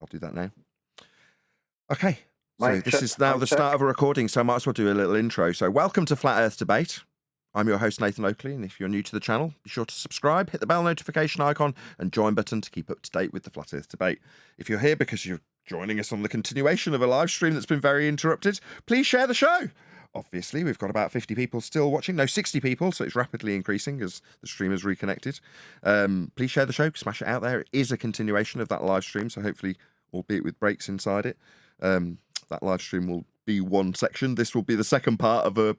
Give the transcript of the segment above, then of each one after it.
I'll do that now. Okay. So this is now the start of a recording, so I might as well do a little intro. So welcome to Flat Earth Debate. I'm your host, Nathan Oakley, and if you're new to the channel, be sure to subscribe, hit the bell notification icon, and join button to keep up to date with the Flat Earth Debate. If you're here because you're joining us on the continuation of a live stream that's been very interrupted, please share the show. Obviously, we've got about 50 people still watching. No, 60 people, so it's rapidly increasing as the stream has reconnected. Please share the show, smash it out there. It is a continuation of that live stream, so hopefully, albeit with breaks inside it, that live stream will be one section. This will be the second part of a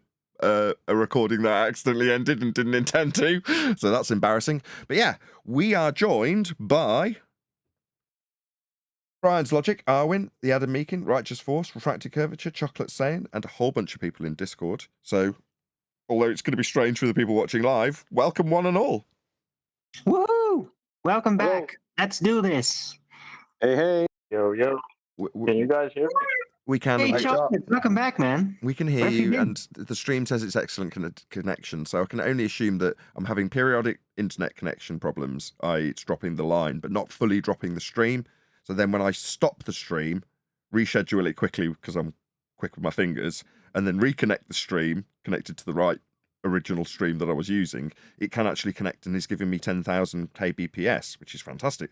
recording that accidentally ended and didn't intend to, so that's embarrassing. But yeah, we are joined by Brian's Logic, Arwin, the Adam Meakin, Righteous Force, Refracted Curvature, Chocolate Saiyan, and a whole bunch of people in Discord. So, although it's going to be strange for the people watching live, welcome one and all. Woo! Welcome back. Let's do this. Hey. Yo. Can you guys hear me? We can. Hey, Chocolate, welcome back, man. We can hear you, and the stream says it's excellent connection, so I can only assume that I'm having periodic internet connection problems, i.e. it's dropping the line, but not fully dropping the stream. So then when I stop the stream, reschedule it quickly because I'm quick with my fingers, and then reconnect the stream, connected to the right original stream that I was using, it can actually connect and is giving me 10,000 kbps, which is fantastic.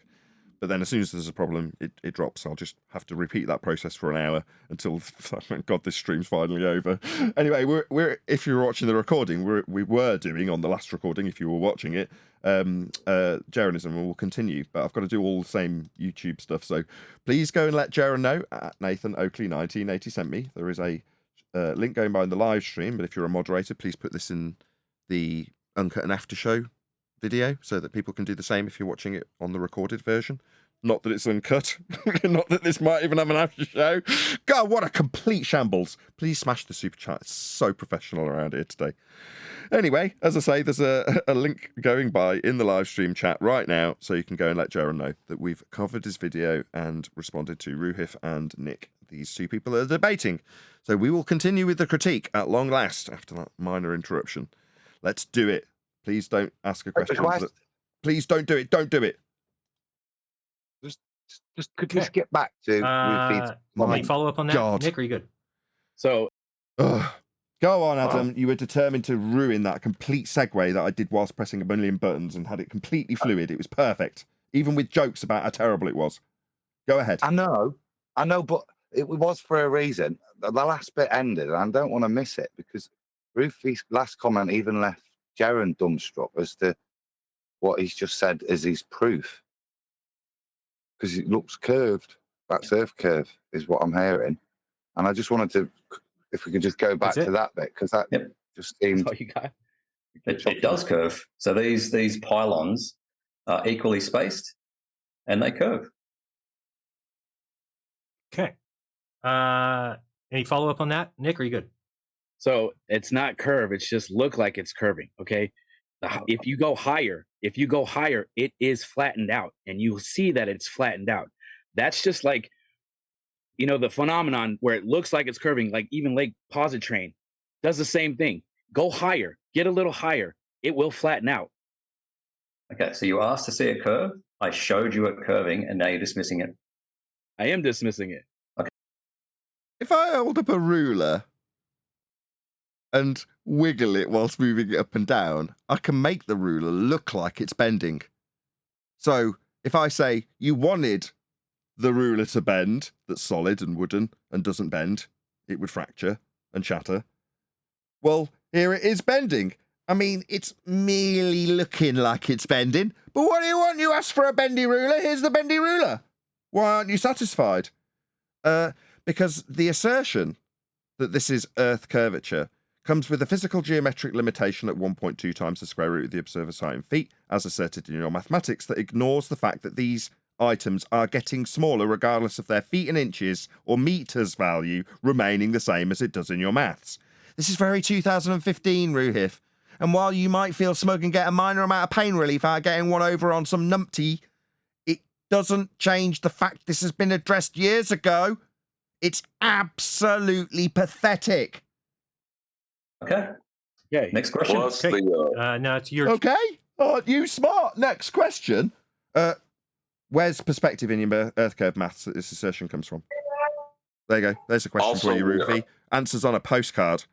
But then as soon as there's a problem, it drops. I'll just have to repeat that process for an hour until, thank God, this stream's finally over. Anyway, we're if you're watching the recording, we were doing on the last recording, if you were watching it, Jeranism, and we'll continue. But I've got to do all the same YouTube stuff. So please go and let Jeran know at Nathan Oakley 1980 sent me. There is a link going by in the live stream, but if you're a moderator, please put this in the uncut and after show video so that people can do the same if you're watching it on the recorded version. Not that it's uncut. Not that this might even have an after show. God, what a complete shambles. Please smash the super chat. It's so professional around here today. Anyway, as I say, there's a link going by in the live stream chat right now, so you can go and let Jeran know that we've covered his video and responded to Roohif and Nick. These two people are debating. So we will continue with the critique at long last after that minor interruption. Let's do it. Please don't ask a question. Please don't do it. Don't do it. Just get back to any follow up on that? God. Nick, are you good? So go on, Adam. You were determined to ruin that complete segue that I did whilst pressing a million buttons and had it completely fluid. It was perfect, even with jokes about how terrible it was. Go ahead. I know, but it was for a reason. The last bit ended, and I don't want to miss it because Roofy's last comment even left Jeran dumbstruck as to what he's just said as his proof. Because it looks curved. That's Earth curve is what I'm hearing. And I just wanted to, if we could just go back to that bit, because that just seemed... It does curve. So these pylons are equally spaced, and they curve. Okay. Any follow-up on that? Nick, are you good? So it's not curve. It's just look like it's curving, okay? If you go higher, it is flattened out, and you see that it's flattened out. That's just like, the phenomenon where it looks like it's curving, like even Lake Positron does the same thing. Go higher, get a little higher. It will flatten out. Okay, so you asked to see a curve. I showed you it curving, and now you're dismissing it. I am dismissing it. Okay. If I hold up a ruler and wiggle it whilst moving it up and down, I can make the ruler look like it's bending. So if I say you wanted the ruler to bend, that's solid and wooden and doesn't bend, it would fracture and shatter. Well, here it is bending. I mean, it's merely looking like it's bending. But what do you want? You asked for a bendy ruler. Here's the bendy ruler. Why aren't you satisfied? Because the assertion that this is Earth curvature comes with a physical geometric limitation at 1.2 times the square root of the observer's height in feet, as asserted in your mathematics, that ignores the fact that these items are getting smaller regardless of their feet and inches or meters value remaining the same as it does in your maths. This is very 2015, Roohif. And while you might feel smug and get a minor amount of pain relief out of getting one over on some numpty, it doesn't change the fact this has been addressed years ago. It's absolutely pathetic. Okay. Yeah. Next question. Okay. Now it's your... Okay. Aren't you smart? Next question. Where's perspective in your Earth curve maths that this assertion comes from? There you go. There's a question for you, Roohif. Answers on a postcard.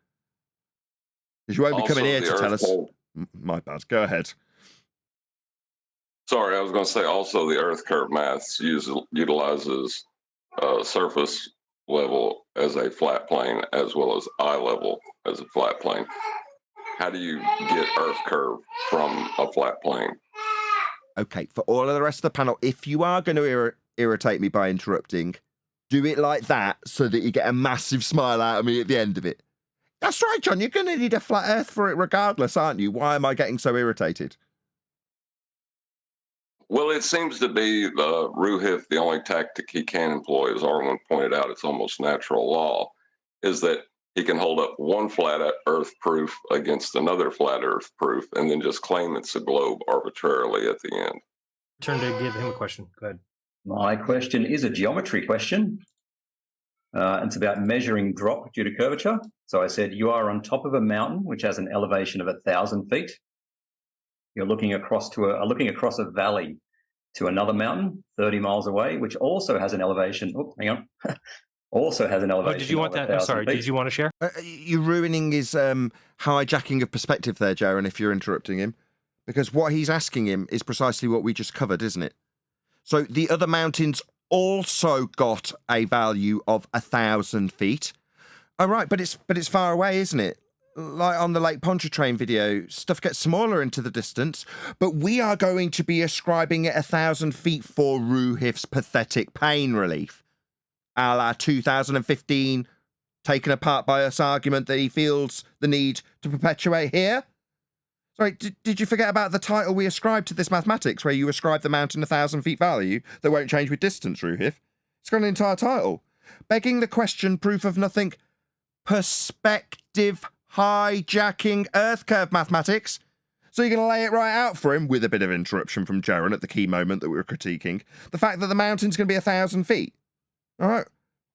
Because you won't be coming here to tell us. My bad. Go ahead. Sorry, I was going to say also the Earth curve maths utilizes surface level as a flat plane as well as eye level as a flat plane. How do you get Earth curve from a flat plane? Okay, for all of the rest of the panel, if you are going to irritate me by interrupting, do it like that so that you get a massive smile out of me at the end of it. That's right, John. You're going to need a flat Earth for it regardless, aren't you? Why am I getting so irritated? Well, it seems to be Roohif, the only tactic he can employ, as Arwen pointed out, it's almost natural law, is that he can hold up one flat Earth proof against another flat Earth proof and then just claim it's a globe arbitrarily at the end. Turn to give him a question. Go ahead. My question is a geometry question. It's about measuring drop due to curvature. So I said you are on top of a mountain which has an elevation of 1,000 feet. You're looking across a valley to another mountain 30 miles away, which also has an elevation. Oh, hang on. Also has an elevation. Oh, did you want that? I'm sorry. Feet. Did you want to share? You're ruining his hijacking of perspective there, Jeran, if you're interrupting him. Because what he's asking him is precisely what we just covered, isn't it? So the other mountains also got a value of 1,000 feet. Oh, right, but it's far away, isn't it? Like on the Lake Pontchartrain video, stuff gets smaller into the distance, but we are going to be ascribing it 1,000 feet for Roohif's pathetic pain relief. A la 2015 taken apart by us argument that he feels the need to perpetuate here. Sorry, did you forget about the title we ascribed to this mathematics, where you ascribe the mountain 1,000 feet value that won't change with distance, Roohif? It's got an entire title. Begging the question, proof of nothing, perspective hijacking Earth curve mathematics. So you're going to lay it right out for him, with a bit of interruption from Jeran at the key moment that we were critiquing, the fact that the mountain's going to be 1,000 feet. All right.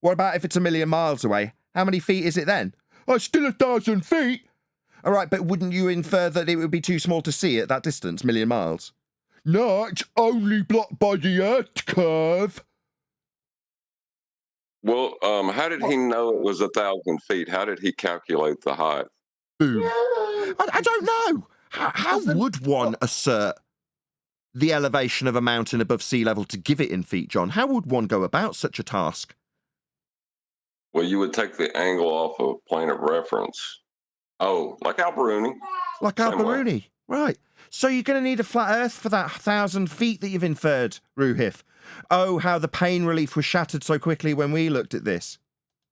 What about if it's 1,000,000 miles away? How many feet is it then? Oh, still 1,000 feet. All right, but wouldn't you infer that it would be too small to see at that distance, 1,000,000 miles? No, it's only blocked by the Earth curve. Well, how did he know it was 1,000 feet? How did he calculate the height? Boom. I don't know. How would one assert the elevation of a mountain above sea level to give it in feet, John? How would one go about such a task? Well, you would take the angle off of plane of reference. Oh, like Alberuni. Like Alberuni, right. So you're going to need a flat Earth for that 1,000 feet that you've inferred, Roohif. Oh, how the pain relief was shattered so quickly when we looked at this.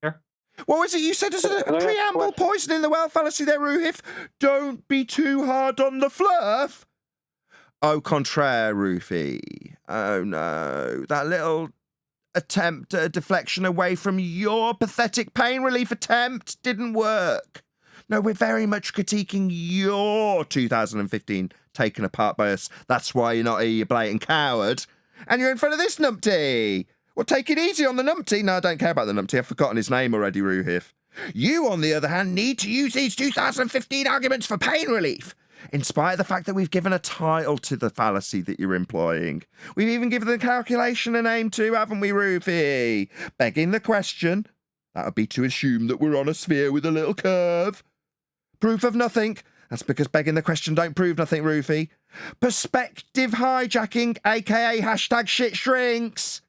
Sure. What was it you said as a preamble poisoning the well fallacy there, Roohif? Don't be too hard on the fluff. Au contraire, Roofy. Oh, no. That little attempt at a deflection away from your pathetic pain relief attempt didn't work. No, we're very much critiquing your 2015 taken apart by us. That's why you're not here, you blatant coward. And you're in front of this numpty. Well, take it easy on the numpty. No, I don't care about the numpty. I've forgotten his name already, Roohif. You, on the other hand, need to use these 2015 arguments for pain relief, in spite of the fact that we've given a title to the fallacy that you're employing. We've even given the calculation a name too, haven't we, Roofy? Begging the question, that would be to assume that we're on a sphere with a little curve. Proof of nothing. That's because begging the question don't prove nothing, Roofy. Perspective hijacking, aka hashtag shit shrinks.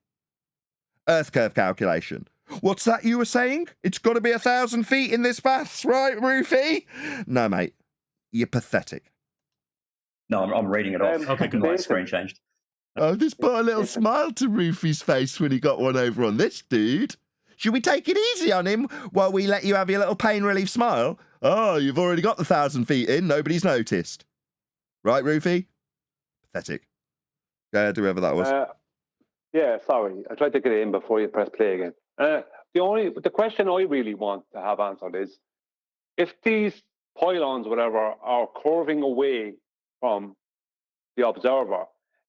Earth curve calculation. What's that you were saying? It's got to be 1,000 feet in this maths, right, Roofy? No, mate. You're pathetic. No, I'm reading it off. Okay, good. My screen changed. I just put a little smile to Roofy's face when he got one over on this dude. Should we take it easy on him while we let you have your little pain relief smile? Oh, you've already got the 1,000 feet in. Nobody's noticed. Right, Roofy? Pathetic. Go ahead, whoever that was. Yeah, sorry. I tried to get it in before you press play again. The question I really want to have answered is, if these pylons, whatever, are curving away from the observer,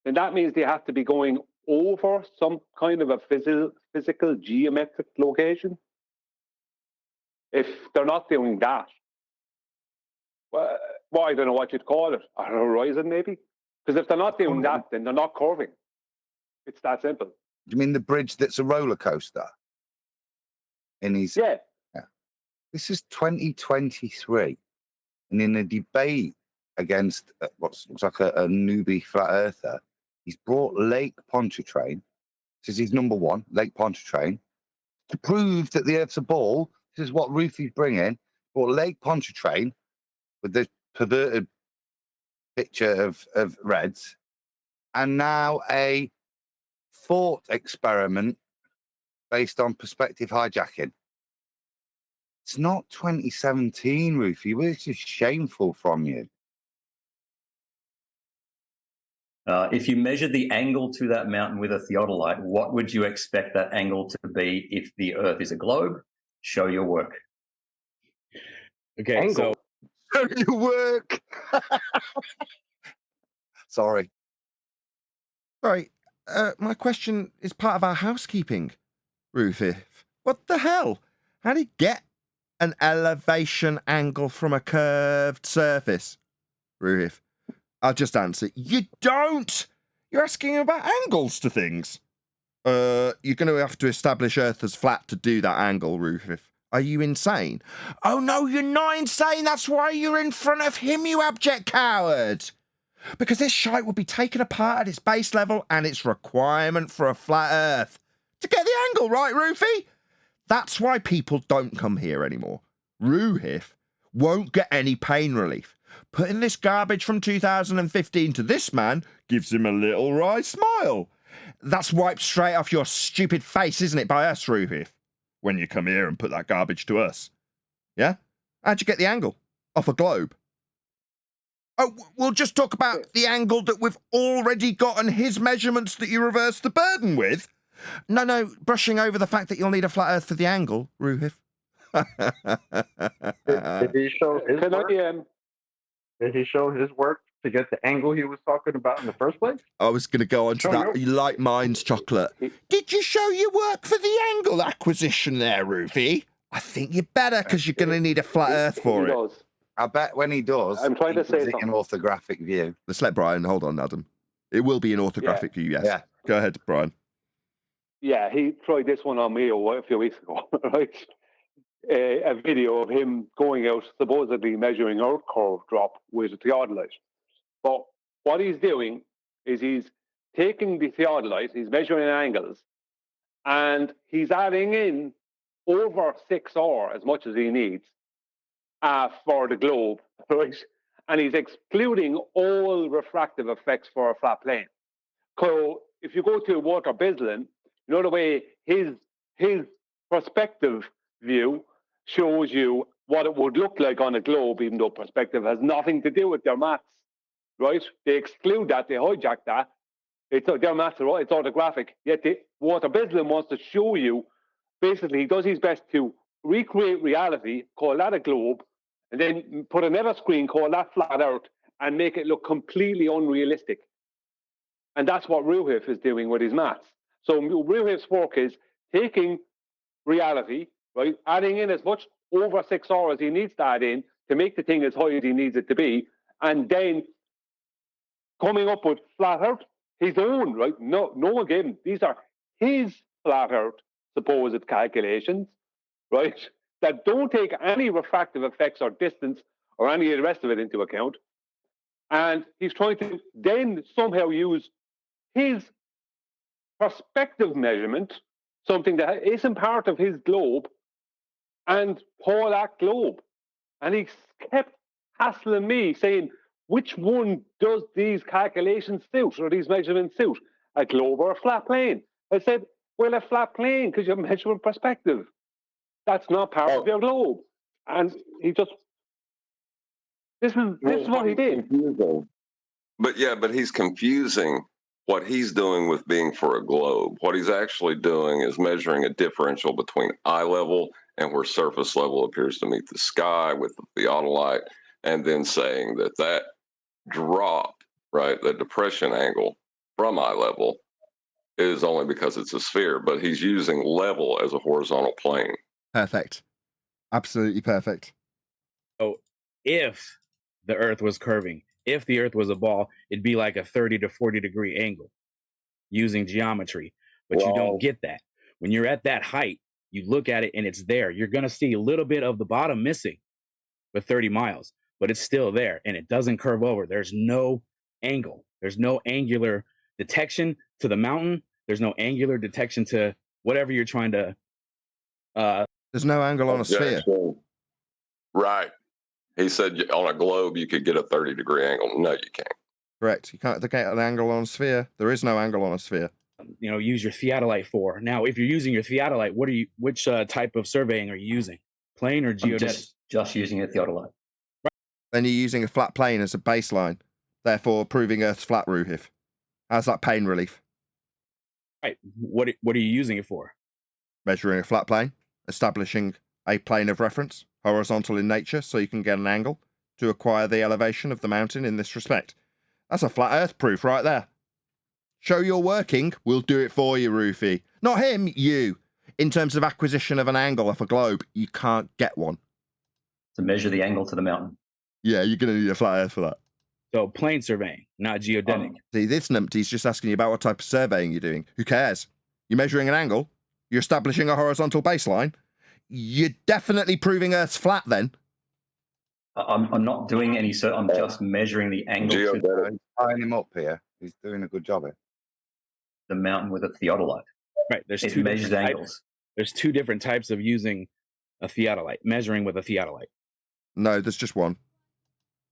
then that means they have to be going over some kind of a physical geometric location. If they're not doing that, well, I don't know what you'd call it, a horizon maybe. Because if they're not doing that, then they're not curving. It's that simple. You mean the bridge that's a roller coaster? In his Yeah. This is 2023, and in a debate against what looks like a newbie flat earther, he's brought Lake Pontchartrain. This is his number one, Lake Pontchartrain, to prove that the Earth's a ball. This is what Roofy's bringing. Brought Lake Pontchartrain with the perverted picture of Reds, and now a thought experiment based on perspective hijacking. It's not 2017, Roofy. It's just shameful from you. If you measured the angle to that mountain with a theodolite, what would you expect that angle to be if the Earth is a globe? Show your work. Okay, Angle. Show your work. Sorry. Right. My question is part of our housekeeping, Roohif. What the hell? How do you get an elevation angle from a curved surface, Roohif? I'll just answer. You don't! You're asking about angles to things. You're going to have to establish Earth as flat to do that angle, Roohif. Are you insane? Oh, no, you're not insane. That's why you're in front of him, you abject coward. Because this shite will be taken apart at its base level and its requirement for a flat Earth. To get the angle right, Roofy? That's why people don't come here anymore. Roohif won't get any pain relief. Putting this garbage from 2015 to this man gives him a little wry smile. That's wiped straight off your stupid face, isn't it, by us, Roohif? When you come here and put that garbage to us. Yeah? How'd you get the angle? Off a globe? Oh, we'll just talk about the angle that we've already got and his measurements that you reverse the burden with. No, brushing over the fact that you'll need a flat Earth for the angle, Roohif. Did he show his Can work? I, Did he show his work to get the angle he was talking about in the first place? I was going to go on to that. You like mine's chocolate. Did you show your work for the angle acquisition there, Roofy? I think you better, because you're going to need a flat Earth for he it. does. I bet when he does, I'm trying to he say does it in something. orthographic view. Let's let Brian. Hold on, Adam. It will be an orthographic view, yes. Yeah. Go ahead, Brian. Yeah, he tried this one on me a few weeks ago, right? A video of him going out, supposedly measuring Earth curve drop with a theodolite. But what he's doing is he's taking the theodolite, he's measuring angles, and he's adding in over 6R as much as he needs for the globe, right? And he's excluding all refractive effects for a flat plane. So if you go to Walter Bislin, you know the way his perspective view shows you what it would look like on a globe, even though perspective has nothing to do with their maths, right? They exclude that, they hijack that. It's their maths, right? It's orthographic. Yet Walter Bislin wants to show you, basically, he does his best to recreate reality, call that a globe, and then put another screen, call that flat Earth, and make it look completely unrealistic. And that's what Roohif is doing with his maths. So Roohif's work is taking reality, right, adding in as much over 6R as he needs to add in to make the thing as high as he needs it to be, and then coming up with flat Earth, his own, right? No one gave him. These are his flat Earth supposed calculations, right? That don't take any refractive effects or distance or any of the rest of it into account. And he's trying to then somehow use his perspective measurement, something that isn't part of his globe, and call that globe. And he kept hassling me, saying, which one does these calculations suit or these measurements suit? A globe or a flat plane? I said, well, a flat plane, because you're measuring perspective. That's not part of your globe. And he just, this is what he did. But he's confusing what he's doing with being for a globe. What he's actually doing is measuring a differential between eye level and where surface level appears to meet the sky with the theodolite, and then saying that drop, right, the depression angle from eye level is only because it's a sphere, but he's using level as a horizontal plane. Perfect. Absolutely perfect. So if the Earth was curving, if the Earth was a ball, it'd be like a 30 to 40 degree angle. using geometry, but you Well- don't get that. When you're at that height, you look at it and it's there. You're going to see a little bit of the bottom missing with 30 miles, but it's still there and it doesn't curve over. There's no angle. There's no angular detection to the mountain. There's no angular detection to whatever you're trying to. There's no angle on a sphere. Objection. Right. He said on a globe you could get a 30-degree angle. No, you can't. Correct. You can't get an angle on a sphere. There is no angle on a sphere. Use your theodolite for. Now, if you're using your theodolite, which type of surveying are you using? Plane or I'm geodetic? just using a theodolite. Then you're using a flat plane as a baseline, therefore proving Earth's flat, Roohif. How's that pain relief? Right. What are you using it for? Measuring a flat plane, establishing a plane of reference, horizontal in nature, so you can get an angle to acquire the elevation of the mountain in this respect. That's a flat Earth proof right there. Show you're working, we'll do it for you, Roofy. Not him, you. In terms of acquisition of an angle off a globe, you can't get one. To measure the angle to the mountain. Yeah, you're going to need a flat Earth for that. So plane surveying, not geodetic. See, this numpty's just asking you about what type of surveying you're doing. Who cares? You're measuring an angle. You're establishing a horizontal baseline. You're definitely proving Earth's flat then. I'm not doing any, so I'm just measuring the angle to Geodetic. I'm tying him up here. He's doing a good job here. the mountain with a theodolite. Right. There's It two measures different angles. types. There's two different types of using a theodolite, measuring with a theodolite. No, there's just one.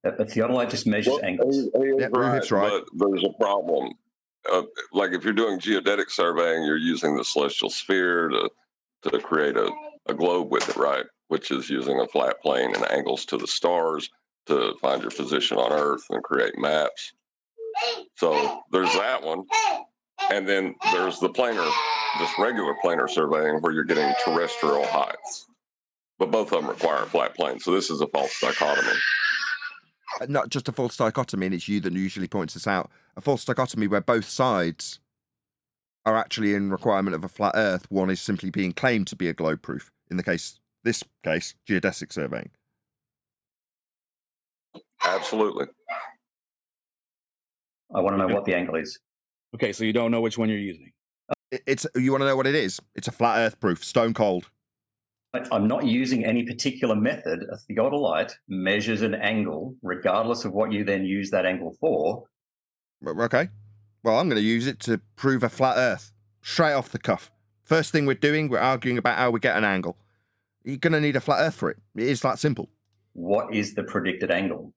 A theodolite just measures Well, angles. he is Yeah, Rohif's right. but there's a problem. Like if you're doing geodetic surveying, you're using the celestial sphere to create a globe with it, right? Which is using a flat plane and angles to the stars to find your position on Earth and create maps. So there's that one. And then there's the planar, just regular planar surveying where you're getting terrestrial heights. But both of them require a flat plane. So this is a false dichotomy. Not just a false dichotomy, and it's you that usually points this out. A false dichotomy where both sides are actually in requirement of a flat Earth. One is simply being claimed to be a globe proof. In this case, geodesic surveying. Absolutely. I want to know what the angle is. Okay, so you don't know which one you're using. You want to know what it is? It's a flat Earth proof, stone cold. I'm not using any particular method. A theodolite measures an angle, regardless of what you then use that angle for. Okay. Well, I'm going to use it to prove a flat Earth, straight off the cuff. First thing we're doing, we're arguing about how we get an angle. You're going to need a flat Earth for it. It is that simple. What is the predicted angle?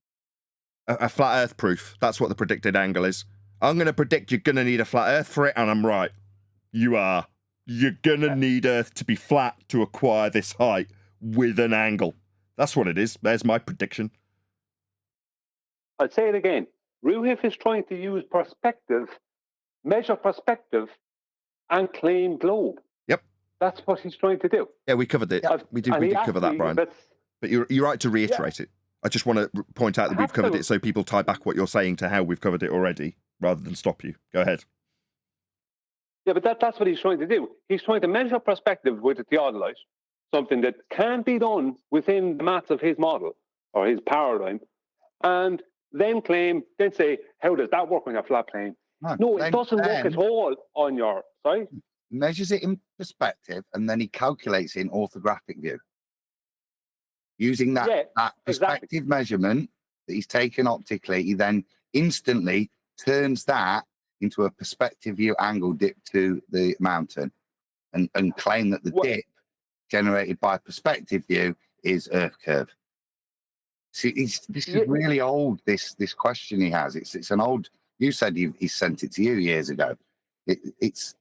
A flat Earth proof. That's what the predicted angle is. I'm going to predict you're going to need a flat Earth for it, and I'm right. You are. You're going to need Earth to be flat to acquire this height with an angle. That's what it is. There's my prediction. I'll say it again. Roohif is trying to use perspective, measure perspective, and claim globe. Yep. That's what he's trying to do. Yeah, we covered it. We did cover that, Brian. But you're right to reiterate it. I just want to point out that we've covered it so people tie back what you're saying to how we've covered it already, rather than stop you. Go ahead. Yeah, but that's what he's trying to do. He's trying to measure perspective with a theodolite, something that can be done within the maths of his model or his paradigm, and then say, how does that work on your flat plane? No, it doesn't work at all on your, sorry? Measures it in perspective, and then he calculates it in orthographic view. Using that perspective measurement that he's taken optically, he then instantly turns that into a perspective view angle dip to the mountain and claim that the dip generated by perspective view is Earth curve. See, this is really old, this question he has. It's an old, you said he sent it to you years ago. It's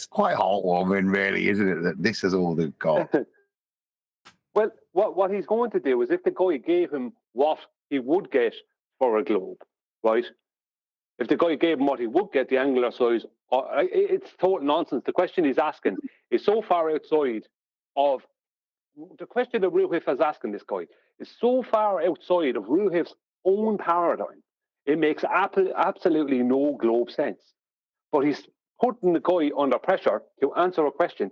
quite heartwarming, really, isn't it, that this is all they've got? Well, what he's going to do is if the guy gave him what he would get for a globe, right? If the guy gave him what he would get, the angular size, it's total nonsense. The question he's asking is so far outside of the question that Roohif is asking this guy is so far outside of Roohif's own paradigm. It makes absolutely no globe sense. But he's putting the guy under pressure to answer a question.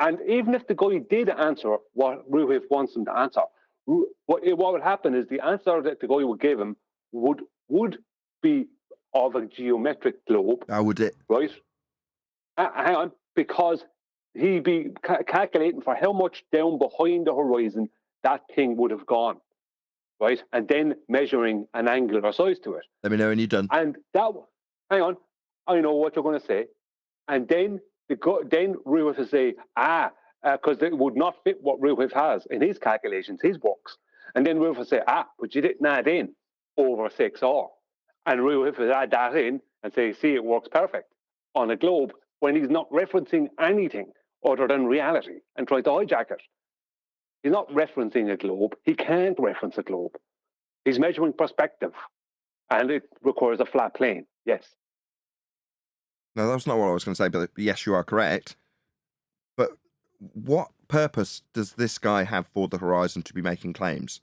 And even if the guy did answer what Roohif wants him to answer, what would happen is the answer that the guy would give him would be of a geometric globe, How would it? right? Hang on, because he'd be calculating for how much down behind the horizon that thing would have gone, right? And then measuring an angular size to it. Let me know when you're done. And that, hang on, I know what you're going to say. And then Roohif will say, because it would not fit what Roohif has in his calculations, his works. And then Roohif will say, but you didn't add in over 6R. And Roohif will add that in and say, see, it works perfect on a globe when he's not referencing anything other than reality and try to hijack it. He's not referencing a globe. He can't reference a globe. He's measuring perspective, and it requires a flat plane. Yes. No, that's not what I was going to say, but yes, you are correct. But what purpose does this guy have for the horizon to be making claims?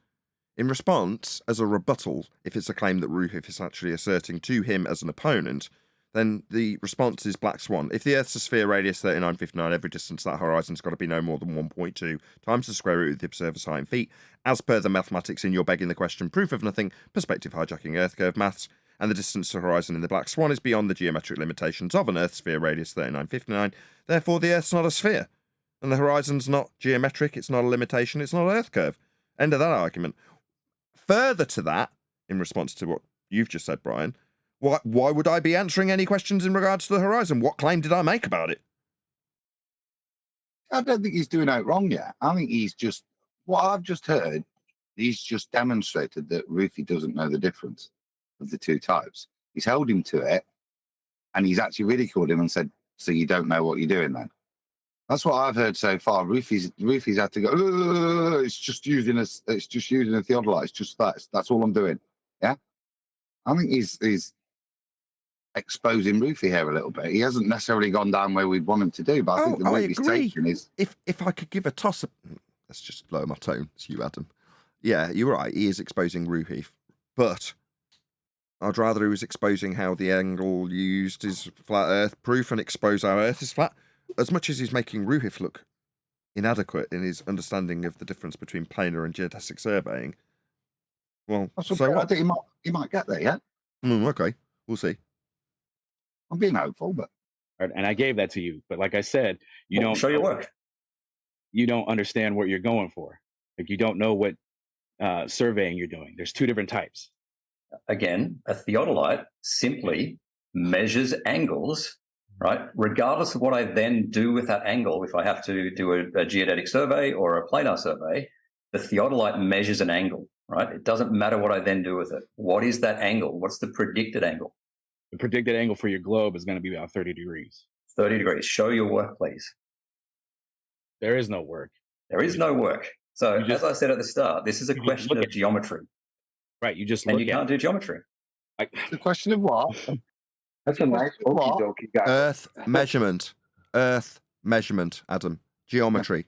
In response, as a rebuttal, if it's a claim that Roohif is actually asserting to him as an opponent, then the response is Black Swan. If the Earth's a sphere radius 3959, every distance that horizon's got to be no more than 1.2 times the square root of the observer's height in feet. As per the mathematics in You're Begging the Question, proof of nothing, perspective hijacking Earth curve maths, and the distance to horizon in the Black Swan is beyond the geometric limitations of an Earth sphere radius 3959. Therefore, the Earth's not a sphere. And the horizon's not geometric, it's not a limitation, it's not an Earth curve. End of that argument. Further to that, in response to what you've just said, Brian, why would I be answering any questions in regards to the horizon? What claim did I make about it? I don't think he's doing it wrong yet. I think he's just, what I've just heard, he's just demonstrated that Roofy doesn't know the difference of the two types. He's held him to it, and he's actually ridiculed him and said, so you don't know what you're doing then? That's what I've heard so far. Roofy's had to go, it's just using a theodolite. It's just that. That's all I'm doing. Yeah? I think he's exposing Roofy here a little bit. He hasn't necessarily gone down where we'd want him to do, but I think the route he's taken is... If I could give a toss... Let's just lower my tone. It's you, Adam. Yeah, you're right. He is exposing Roohif. But I'd rather he was exposing how the angle used is flat Earth proof and expose how Earth is flat. As much as he's making Roohif look inadequate in his understanding of the difference between planar and geodesic surveying, well, so what? I think he might get there, yeah? Okay, we'll see. I'm being hopeful, but... And I gave that to you. But like I said, you don't... Show your work. You don't understand what you're going for. Like, you don't know what surveying you're doing. There's two different types. Again, a theodolite simply measures angles, right? Regardless of what I then do with that angle, if I have to do a geodetic survey or a planar survey, the theodolite measures an angle, right? It doesn't matter what I then do with it. What is that angle? What's the predicted angle? The predicted angle for your globe is going to be about 30 degrees. 30 degrees. Show your work, please. There is no work. There is no work. So as I said at the start, this is a question of geometry. Right. You just and you can't do geometry. The question of what? That's a nice okie dokie guy. Earth measurement, Adam. Geometry.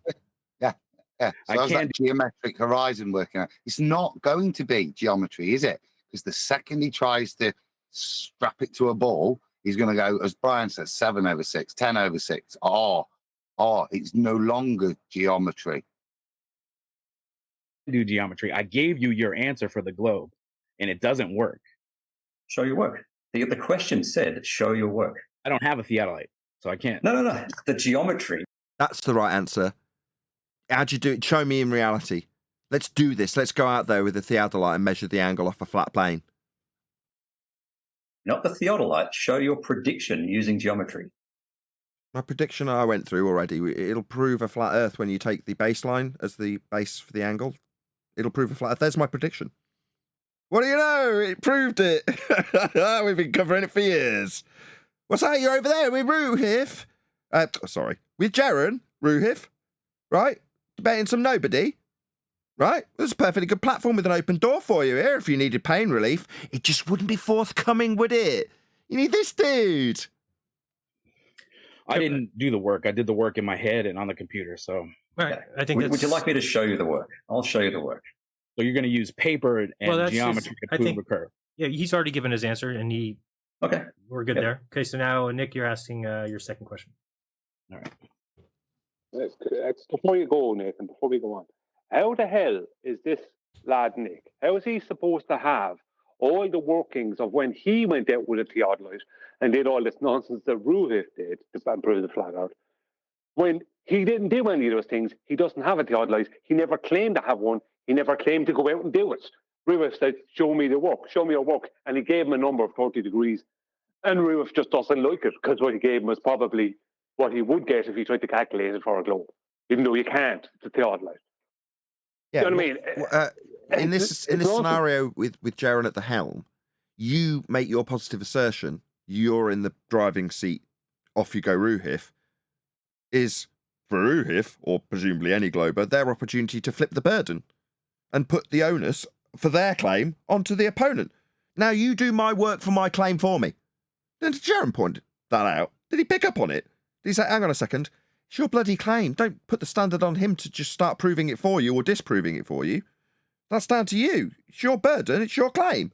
Yeah. So how's that geometric horizon working out? It's not going to be geometry, is it? Because the second he tries to strap it to a ball, he's going to go, as Brian says, 7/6, 10/6. It's no longer geometry. Do geometry. I gave you your answer for the globe, and it doesn't work. Show your work. The question said, show your work. I don't have a theodolite, so I can't. No. The geometry. That's the right answer. How'd you do it? Show me in reality. Let's do this. Let's go out there with a theodolite and measure the angle off a flat plane. Not the theodolite. Show your prediction using geometry. My prediction I went through already. It'll prove a flat Earth when you take the baseline as the base for the angle. It'll prove a flat Earth. There's my prediction. What do you know? It proved it. We've been covering it for years. What's that? You're over there with Roohif. With Jeran, Roohif, right? Debating some nobody, right? There's a perfectly good platform with an open door for you here if you needed pain relief. It just wouldn't be forthcoming, would it? You need this dude. I didn't do the work. I did the work in my head and on the computer. So right. I think. Would you like me to show you the work? I'll show you the work. So you're going to use paper and geometry to prove a curve. Yeah, he's already given his answer, and we're good there. Okay, so now Nick, you're asking your second question. All right. Before you go, Nathan, before we go on, how the hell is this lad Nick? How is he supposed to have all the workings of when he went out with a theodolite and did all this nonsense that Roohif did to prove the flat out. When he didn't do any of those things, he doesn't have a theodolite. He never claimed to have one. He never claimed to go out and do it. Roohif said, show me the work, show me your work. And he gave him a number of 30 degrees. And Roohif just doesn't like it because what he gave him was probably what he would get if he tried to calculate it for a globe, even though you can't. It's a theodolite. Yeah, You know what I mean? In this scenario with Jeran at the helm, you make your positive assertion. You're in the driving seat. Off you go, Roohif. Is for Roohif, or presumably any glober, their opportunity to flip the burden and put the onus for their claim onto the opponent. Now you do my work for my claim for me. Then Jeran pointed that out. Did he pick up on it? Did he say, hang on a second, it's your bloody claim. Don't put the standard on him to just start proving it for you or disproving it for you. That's down to you. It's your burden. It's your claim.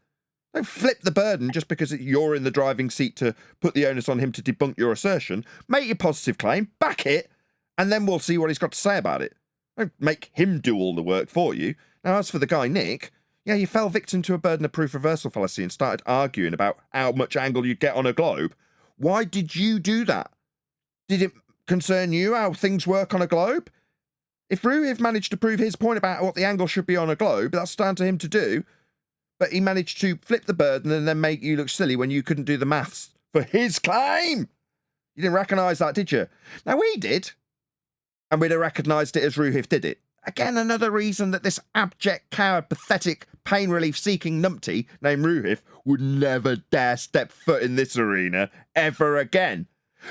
Don't flip the burden just because you're in the driving seat to put the onus on him to debunk your assertion. Make your positive claim, back it, and then we'll see what he's got to say about it. Don't make him do all the work for you. Now, as for the guy, Nick, yeah, you fell victim to a burden of proof reversal fallacy and started arguing about how much angle you'd get on a globe. Why did you do that? Did it concern you how things work on a globe? If Roohif managed to prove his point about what the angle should be on a globe, that's down to him to do. But he managed to flip the burden and then make you look silly when you couldn't do the maths for his claim. You didn't recognise that, did you? Now, we did. And we'd have recognised it as Roohif did it. Again, another reason that this abject, coward, pathetic, pain relief-seeking numpty named Roohif would never dare step foot in this arena ever again.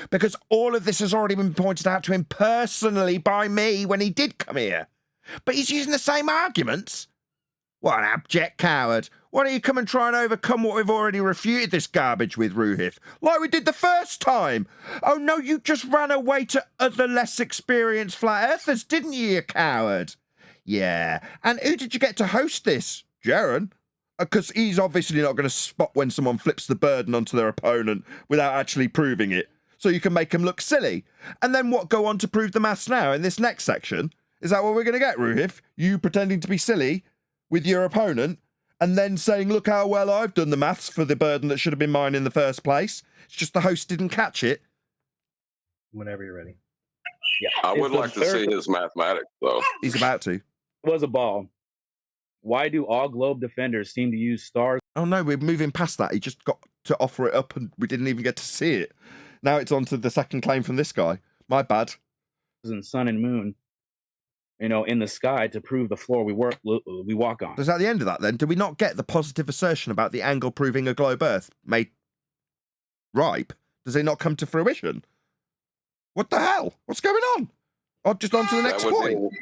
Because all of this has already been pointed out to him personally by me when he did come here. But he's using the same arguments. What an abject coward. Why don't you come and try and overcome what we've already refuted this garbage with, Roohif? Like we did the first time. Oh no, you just ran away to other less experienced flat earthers, didn't you, you coward? Yeah. And who did you get to host this? Jeran? Because he's obviously not going to spot when someone flips the burden onto their opponent without actually proving it. So you can make them look silly. And then what, go on to prove the maths now in this next section? Is that what we're going to get, Roohif? You pretending to be silly with your opponent, and then saying, look how well I've done the maths for the burden that should have been mine in the first place. It's just the host didn't catch it. Whenever you're ready. Yeah. I would like to see his mathematics, though. He's about to. Was a ball. Why do all globe defenders seem to use stars? Oh no, we're moving past that. He just got to offer it up and we didn't even get to see it. Now it's on to the second claim from this guy. My bad. And sun and moon, in the sky to prove the floor we walk on. Is that the end of that then? Do we not get the positive assertion about the angle proving a globe Earth made ripe? Does it not come to fruition? What the hell? What's going on? Oh, just on to the next point.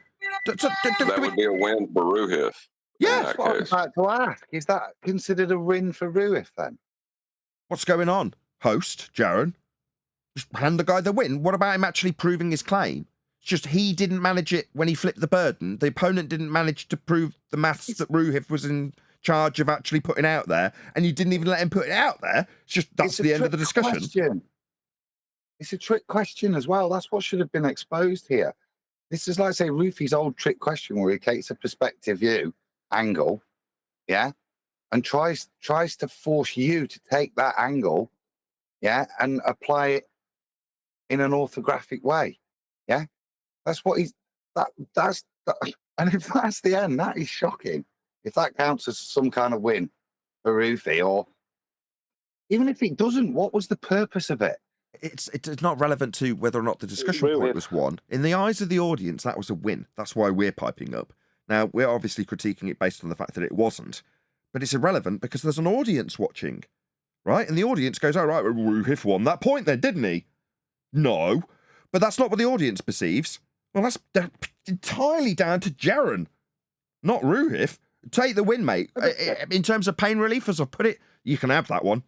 That would be a win for Roohif. Yeah, that's what I was about to ask. Is that considered a win for Roohif then? What's going on? Host, Jeran? Just hand the guy the win. What about him actually proving his claim? It's just he didn't manage it when he flipped the burden. The opponent didn't manage to prove the maths that Roohif was in charge of actually putting out there, and you didn't even let him put it out there. It's just that's the end of the discussion. Question. It's a trick question as well. That's what should have been exposed here. This is like, say, Roofy's old trick question where he takes a perspective view angle, yeah, and tries to force you to take that angle, yeah, and apply it in an orthographic way, yeah. That's what he's that's and if that's the end, that is shocking. If that counts as some kind of win for Roofy, or even if it doesn't, what was the purpose of it? It's not relevant to whether or not the discussion point was won. In the eyes of the audience, that was a win. That's why we're piping up. Now, we're obviously critiquing it based on the fact that it wasn't. But it's irrelevant because there's an audience watching, right? And the audience goes, oh, right, well, Roohif won that point then, didn't he? No. But that's not what the audience perceives. Well, that's entirely down to Jeran, not Roohif. Take the win, mate. In terms of pain relief, as I put it, you can have that one.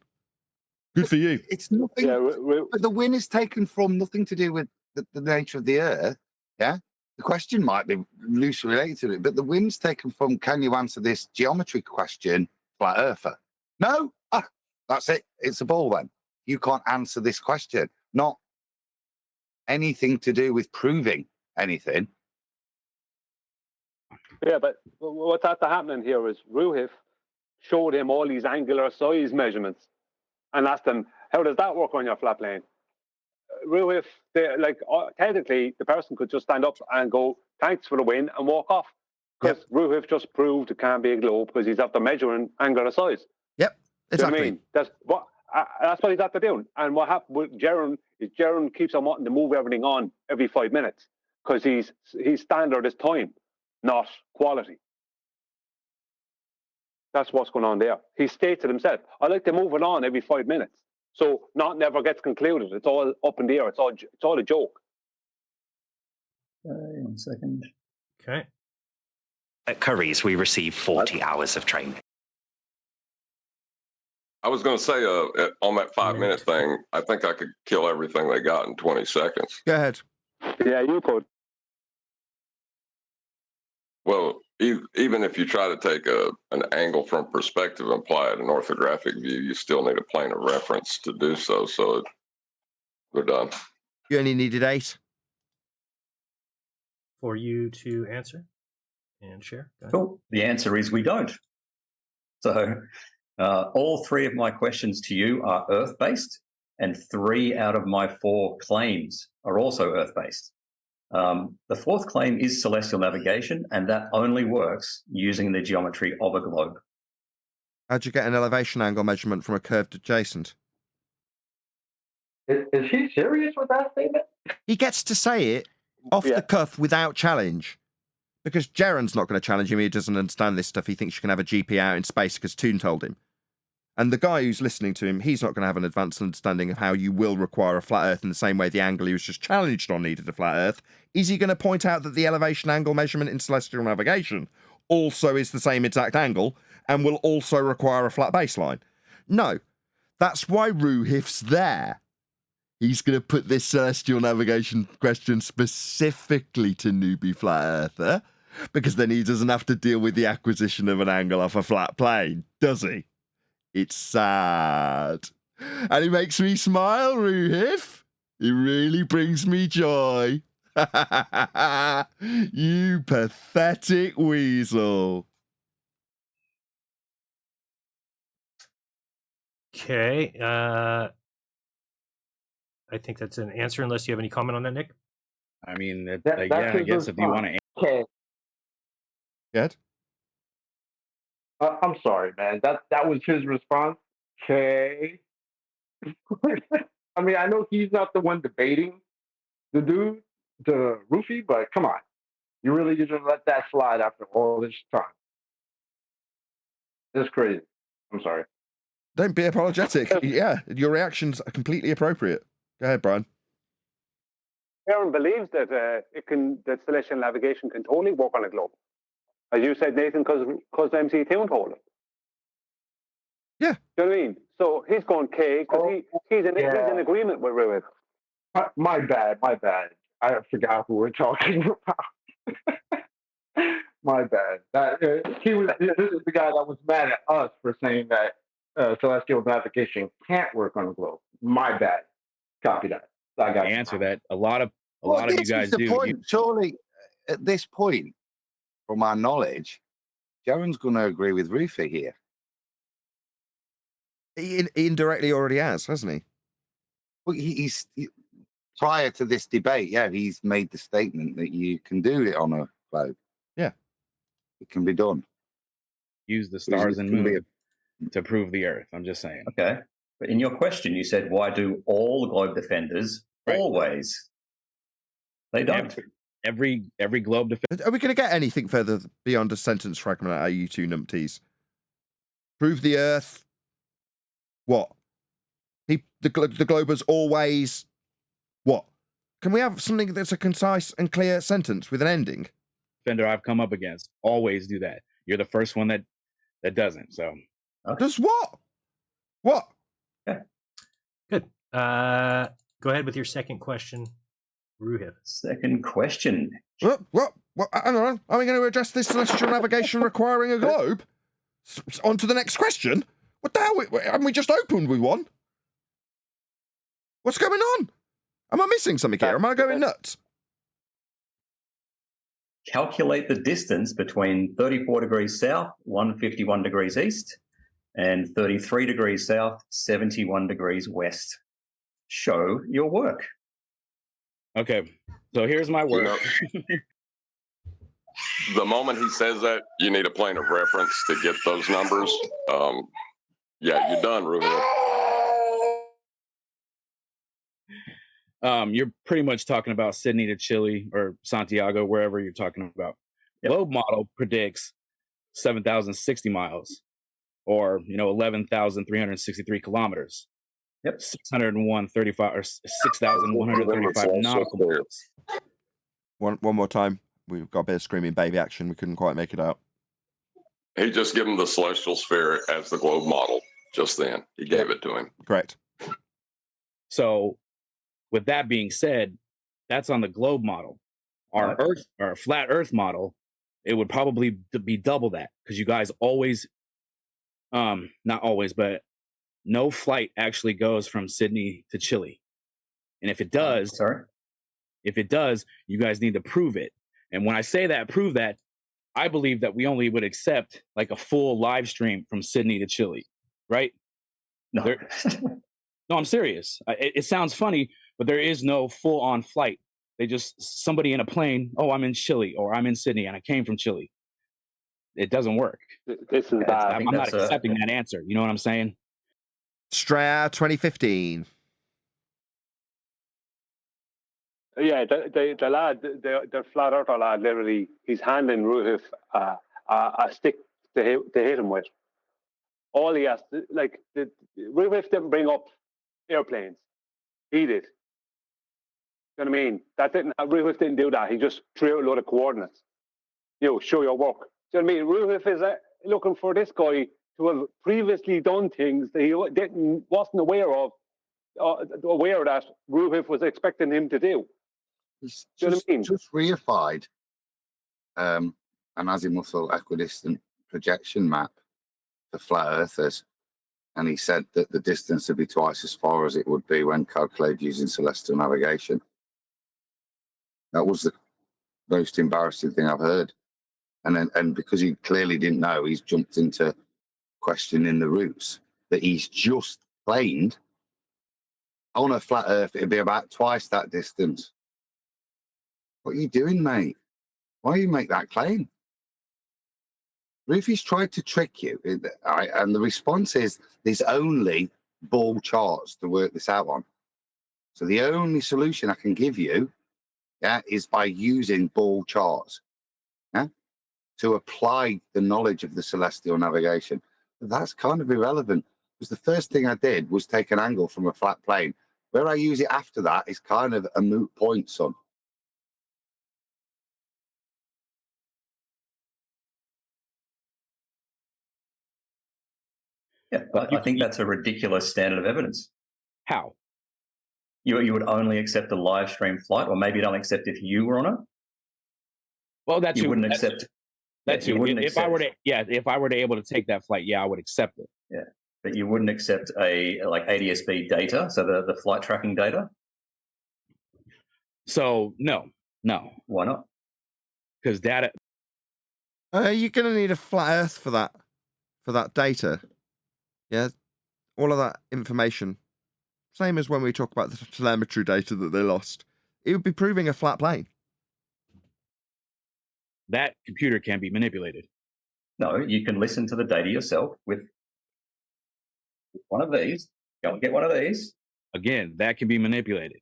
Good for you. It's nothing. Yeah, but the win is taken from nothing to do with the nature of the Earth. Yeah, the question might be loosely related to it, but the win's taken from, can you answer this geometry question, flat earther? No, that's it. It's a ball then. You can't answer this question. Not anything to do with proving anything. Yeah, but what's after happening here is Roohif showed him all these angular size measurements and asked him, how does that work on your flat plane? Roohif, technically, the person could just stand up and go, thanks for the win, and walk off. Because Roohif just proved it can't be a globe because he's after measuring angular size. Yep, exactly. You know what I mean? That's what he's after doing. And what happened with Jeran is Jeran keeps on wanting to move everything on every 5 minutes because his standard is time, not quality. That's what's going on there. He states it himself. I like to move it on every 5 minutes. So not never gets concluded. It's all up in the air. It's all a joke. 1 second. Okay. At Curry's, we receive 40 hours of training. I was going to say on that 5-minute thing, I think I could kill everything they got in 20 seconds. Go ahead. Yeah, you could. Well, even if you try to take an angle from perspective and apply it an orthographic view, you still need a plane of reference to do so. So we're done. You only needed 8. For you to answer and share. Cool. The answer is we don't. So all 3 of my questions to you are Earth-based, and 3 out of my 4 claims are also Earth-based. The 4th claim is celestial navigation, and that only works using the geometry of a globe. How'd you get an elevation angle measurement from a curved adjacent? Is he serious with that statement? He gets to say it off the cuff without challenge. Because Jeran's not going to challenge him. He doesn't understand this stuff. He thinks you can have a GP out in space because Toon told him. And the guy who's listening to him, he's not going to have an advanced understanding of how you will require a flat Earth in the same way the angle he was just challenged on needed a flat Earth. Is he going to point out that the elevation angle measurement in celestial navigation also is the same exact angle and will also require a flat baseline? No. That's why Roohif's there. He's going to put this celestial navigation question specifically to newbie flat earther, because then he doesn't have to deal with the acquisition of an angle off a flat plane, does he? It's sad. And it makes me smile, Roohif. It really brings me joy. You pathetic weasel. Okay. I think that's an answer, unless you have any comment on that, Nick. I mean, That's I guess if you want to. Okay. Good. I'm sorry, man. That was his response. Okay. I mean, I know he's not the one debating the dude, the Roofie, but come on. You really just let that slide after all this time. It's crazy. I'm sorry. Don't be apologetic. Yeah, your reactions are completely appropriate. Go ahead, Brian. Jeran believes that that celestial navigation can totally work on a globe. As you said, Nathan, because MC Toon told him. Yeah. Do you know what I mean? So he's going K because he's in agreement with Roohif. My bad. I forgot who we're talking about. My bad. This is the guy that was mad at us for saying that celestial navigation can't work on a globe. My bad. Copy that. I got answer that. A lot of you guys do. Point. Surely, at this point, from our knowledge, Jeran's going to agree with Roofie here. He indirectly already has, hasn't he? Well, prior to this debate, he's made the statement that you can do it on a globe. Yeah. It can be done. Use the stars and moon to prove the Earth. I'm just saying. Okay. But in your question, you said, why do all globe defenders always? They don't. Every globe defender. Are we going to get anything further beyond a sentence fragment out of you two numpties? Prove the Earth. What? The globers always. What? Can we have something that's a concise and clear sentence with an ending? Defender I've come up against always do that. You're the first one that doesn't. So. Does what? What? Okay. Good. Go ahead with your second question, Roohif. Second question. What? Hang on. Are we going to address this celestial navigation requiring a globe? On to the next question? What the hell? Haven't we just opened with one? What's going on? Am I missing something here? Am I going nuts? Calculate the distance between 34 degrees south, 151 degrees east, and 33 degrees south, 71 degrees west. Show your work. Okay, so here's my work. The moment he says that, you need a plane of reference to get those numbers. Yeah, you're done, Roohif. You're pretty much talking about Sydney to Chile or Santiago, wherever you're talking about. Yep. Globe model predicts 7,060 miles, or 11,363 kilometers. Yep. 601.35 or 6,135 nautical miles. One more time. We've got a bit of screaming baby action. We couldn't quite make it out. He just gave him the celestial sphere as the globe model just then. He gave it to him. Correct. So, with that being said, that's on the globe model. Our Earth, our flat Earth model, it would probably be double that, because you guys always, not always, but no flight actually goes from Sydney to Chile. And if it does, you guys need to prove it. And when I say that, prove that, I believe that we only would accept like a full live stream from Sydney to Chile, right? No, no, I'm serious. It sounds funny, but there is no full on flight. They just, somebody in a plane, oh, I'm in Chile, or I'm in Sydney and I came from Chile. It doesn't work. This is bad. I'm not accepting that answer. You know what I'm saying? Straya 2015. Yeah, the lad, the flat earther lad, literally, he's handing Roohif a stick to hit him with. All he has to, Roohif didn't bring up airplanes. He did. You know what I mean? Roohif didn't do that. He just threw out a load of coordinates. Show your work. Do you know what I mean? Roohif is looking for this guy to have previously done things that he wasn't aware of, that Roohif was expecting him to do. He's Do you know what I mean? just reified an azimuthal equidistant projection map for flat earthers, and he said that the distance would be twice as far as it would be when calculated using celestial navigation. That was the most embarrassing thing I've heard. And because he clearly didn't know, he's jumped into questioning the routes that he's just claimed. On a flat earth, it'd be about twice that distance. What are you doing, mate? Why you make that claim? Roofi's tried to trick you, and the response is there's only ball charts to work this out on. So the only solution I can give you, is by using ball charts, to apply the knowledge of the celestial navigation. But that's kind of irrelevant, because the first thing I did was take an angle from a flat plane. Where I use it after that is kind of a moot point, son. Yeah, but I think that's a ridiculous standard of evidence. How? You would only accept a live stream flight, or maybe you don't accept if you were on it. Well, that's you wouldn't accept. That's you wouldn't if accept, I were to, if I were to able to take that flight, I would accept it. Yeah, but you wouldn't accept like ADS-B data, so the flight tracking data. So no. Why not? Because data. You're going to need a flat Earth for that data. Yeah, all of that information. Same as when we talk about the telemetry data that they lost. It would be proving a flat plane. That computer can be manipulated. No, you can listen to the data yourself with one of these. Go and get one of these. Again, that can be manipulated.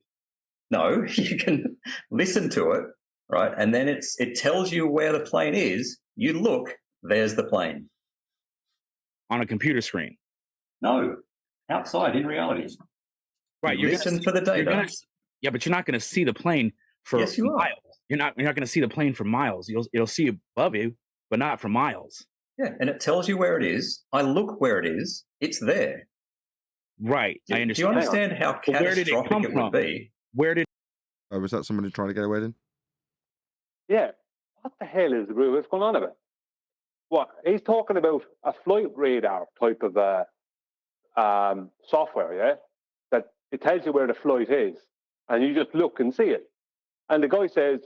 No, you can listen to it, right? And then it tells you where the plane is. You look, there's the plane. On a computer screen. No, outside in reality. Right, you listen for the data. But you're not going to see the plane for miles. You're not going to see the plane for miles. You'll see above you, but not for miles. Yeah, and it tells you where it is. I look where it is. It's there. Right, I understand. Do you understand how catastrophic it would be? Where did? Oh, was that somebody trying to get away then? Yeah. What the hell is Roohif going on about? What he's talking about a flight radar type of software, yeah, that it tells you where the flight is, and you just look and see it. And the guy says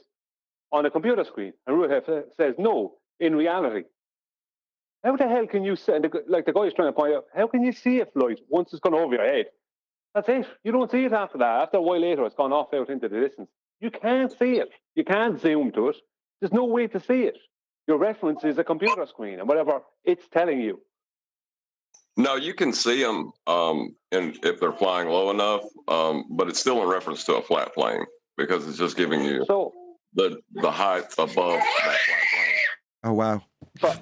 on a computer screen, and Roohif says no, in reality. How the hell can you see? Like the guy's trying to point out, how can you see a flight once it's gone over your head? That's it. You don't see it after that. After a while later, it's gone off out into the distance. You can't see it. You can't zoom to it. There's no way to see it. Your reference is a computer screen and whatever it's telling you. No, you can see them, and if they're flying low enough, but it's still in reference to a flat plane because it's just giving you the height above that flat plane. Oh wow! But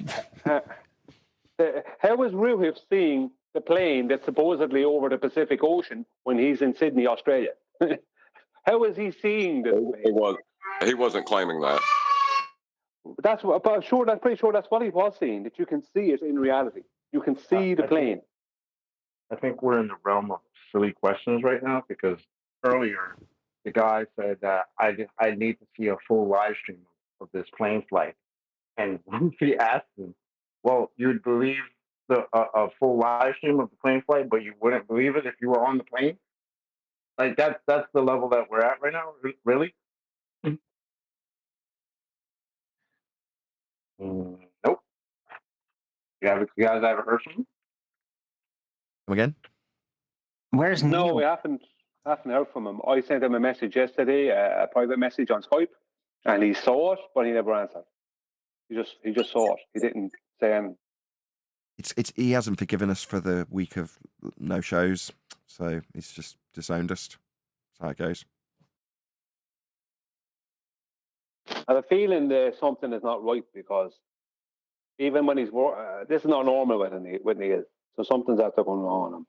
how is Roohif seeing the plane that's supposedly over the Pacific Ocean when he's in Sydney, Australia? How is he seeing this plane? He wasn't claiming that. That's what, but pretty sure that's what he was saying. That you can see it in reality. You can see the plane. I think we're in the realm of silly questions right now because earlier the guy said that I need to see a full live stream of this plane flight, and he asked him, "Well, you'd believe a full live stream of the plane flight, but you wouldn't believe it if you were on the plane?" Like that's the level that we're at right now. Really? Nope. You guys ever heard from him? Come again? Where's Neil? No, we haven't heard from him. I sent him a message yesterday, a private message on Skype, and he saw it, but he never answered. He just saw it. He didn't say anything. He hasn't forgiven us for the week of no shows, so he's just disowned us. That's how it goes. I have a feeling that something is not right because even when he's this is not normal with Neil, so something's out there going wrong on him.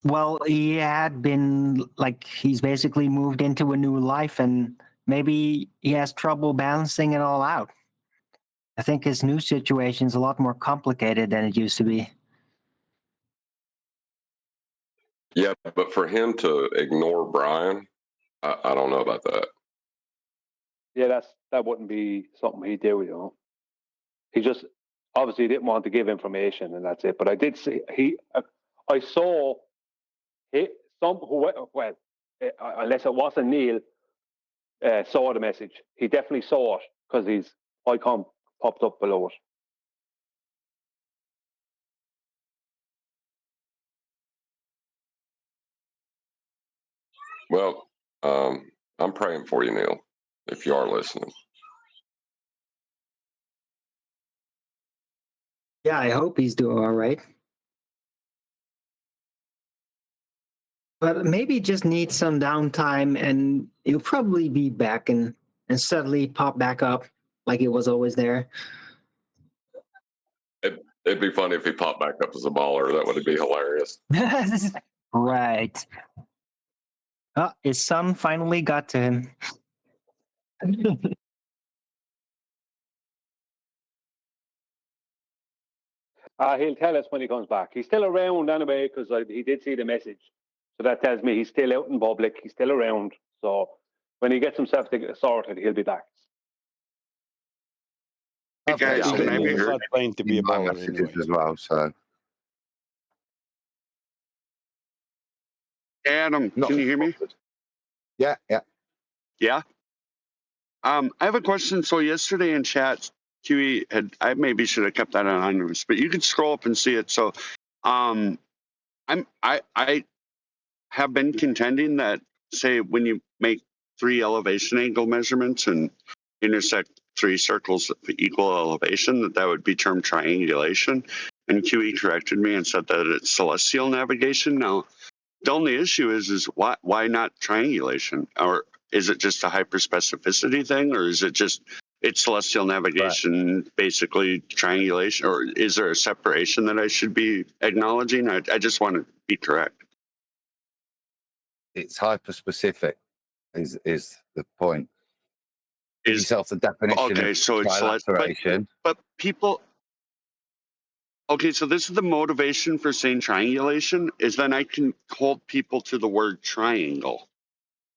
Well, he had been he's basically moved into a new life, and maybe he has trouble balancing it all out. I think his new situation is a lot more complicated than it used to be. Yeah, but for him to ignore Brian, I don't know about that. Yeah, that wouldn't be something he'd do, you know. He just obviously didn't want to give information, and that's it. But I did see I saw unless it wasn't Neil, saw the message. He definitely saw it because his icon popped up below it. Well, I'm praying for you, Neil, if you are listening. Yeah, I hope he's doing all right. But maybe just needs some downtime, and he'll probably be back and suddenly pop back up like it was always there. It'd be funny if he popped back up as a baller. That would be hilarious. Right. Oh, his son finally got to him. He'll tell us when he comes back. He's still around anyway because he did see the message. So that tells me he's still out in public. He's still around. So when he gets himself sorted, he'll be back. Hey guys, can I be heard? Playing to be a baller anyway. As well, so. Adam, can you hear me? Yeah. Yeah. I have a question. So yesterday in chat, QE I maybe should have kept that on anonymous, but you can scroll up and see it. So, I have been contending that, say, when you make 3 elevation angle measurements and intersect 3 circles of equal elevation, that would be termed triangulation. And QE corrected me and said that it's celestial navigation. Now, the only issue is why not triangulation? Or is it just a hyperspecificity thing? Or is it just it's celestial navigation, basically triangulation? Or is there a separation that I should be acknowledging? I just want to be correct. It's hyper-specific is the point. Give yourself the definition of so it's trilateration. But people... Okay, so this is the motivation for saying triangulation, is then I can hold people to the word triangle.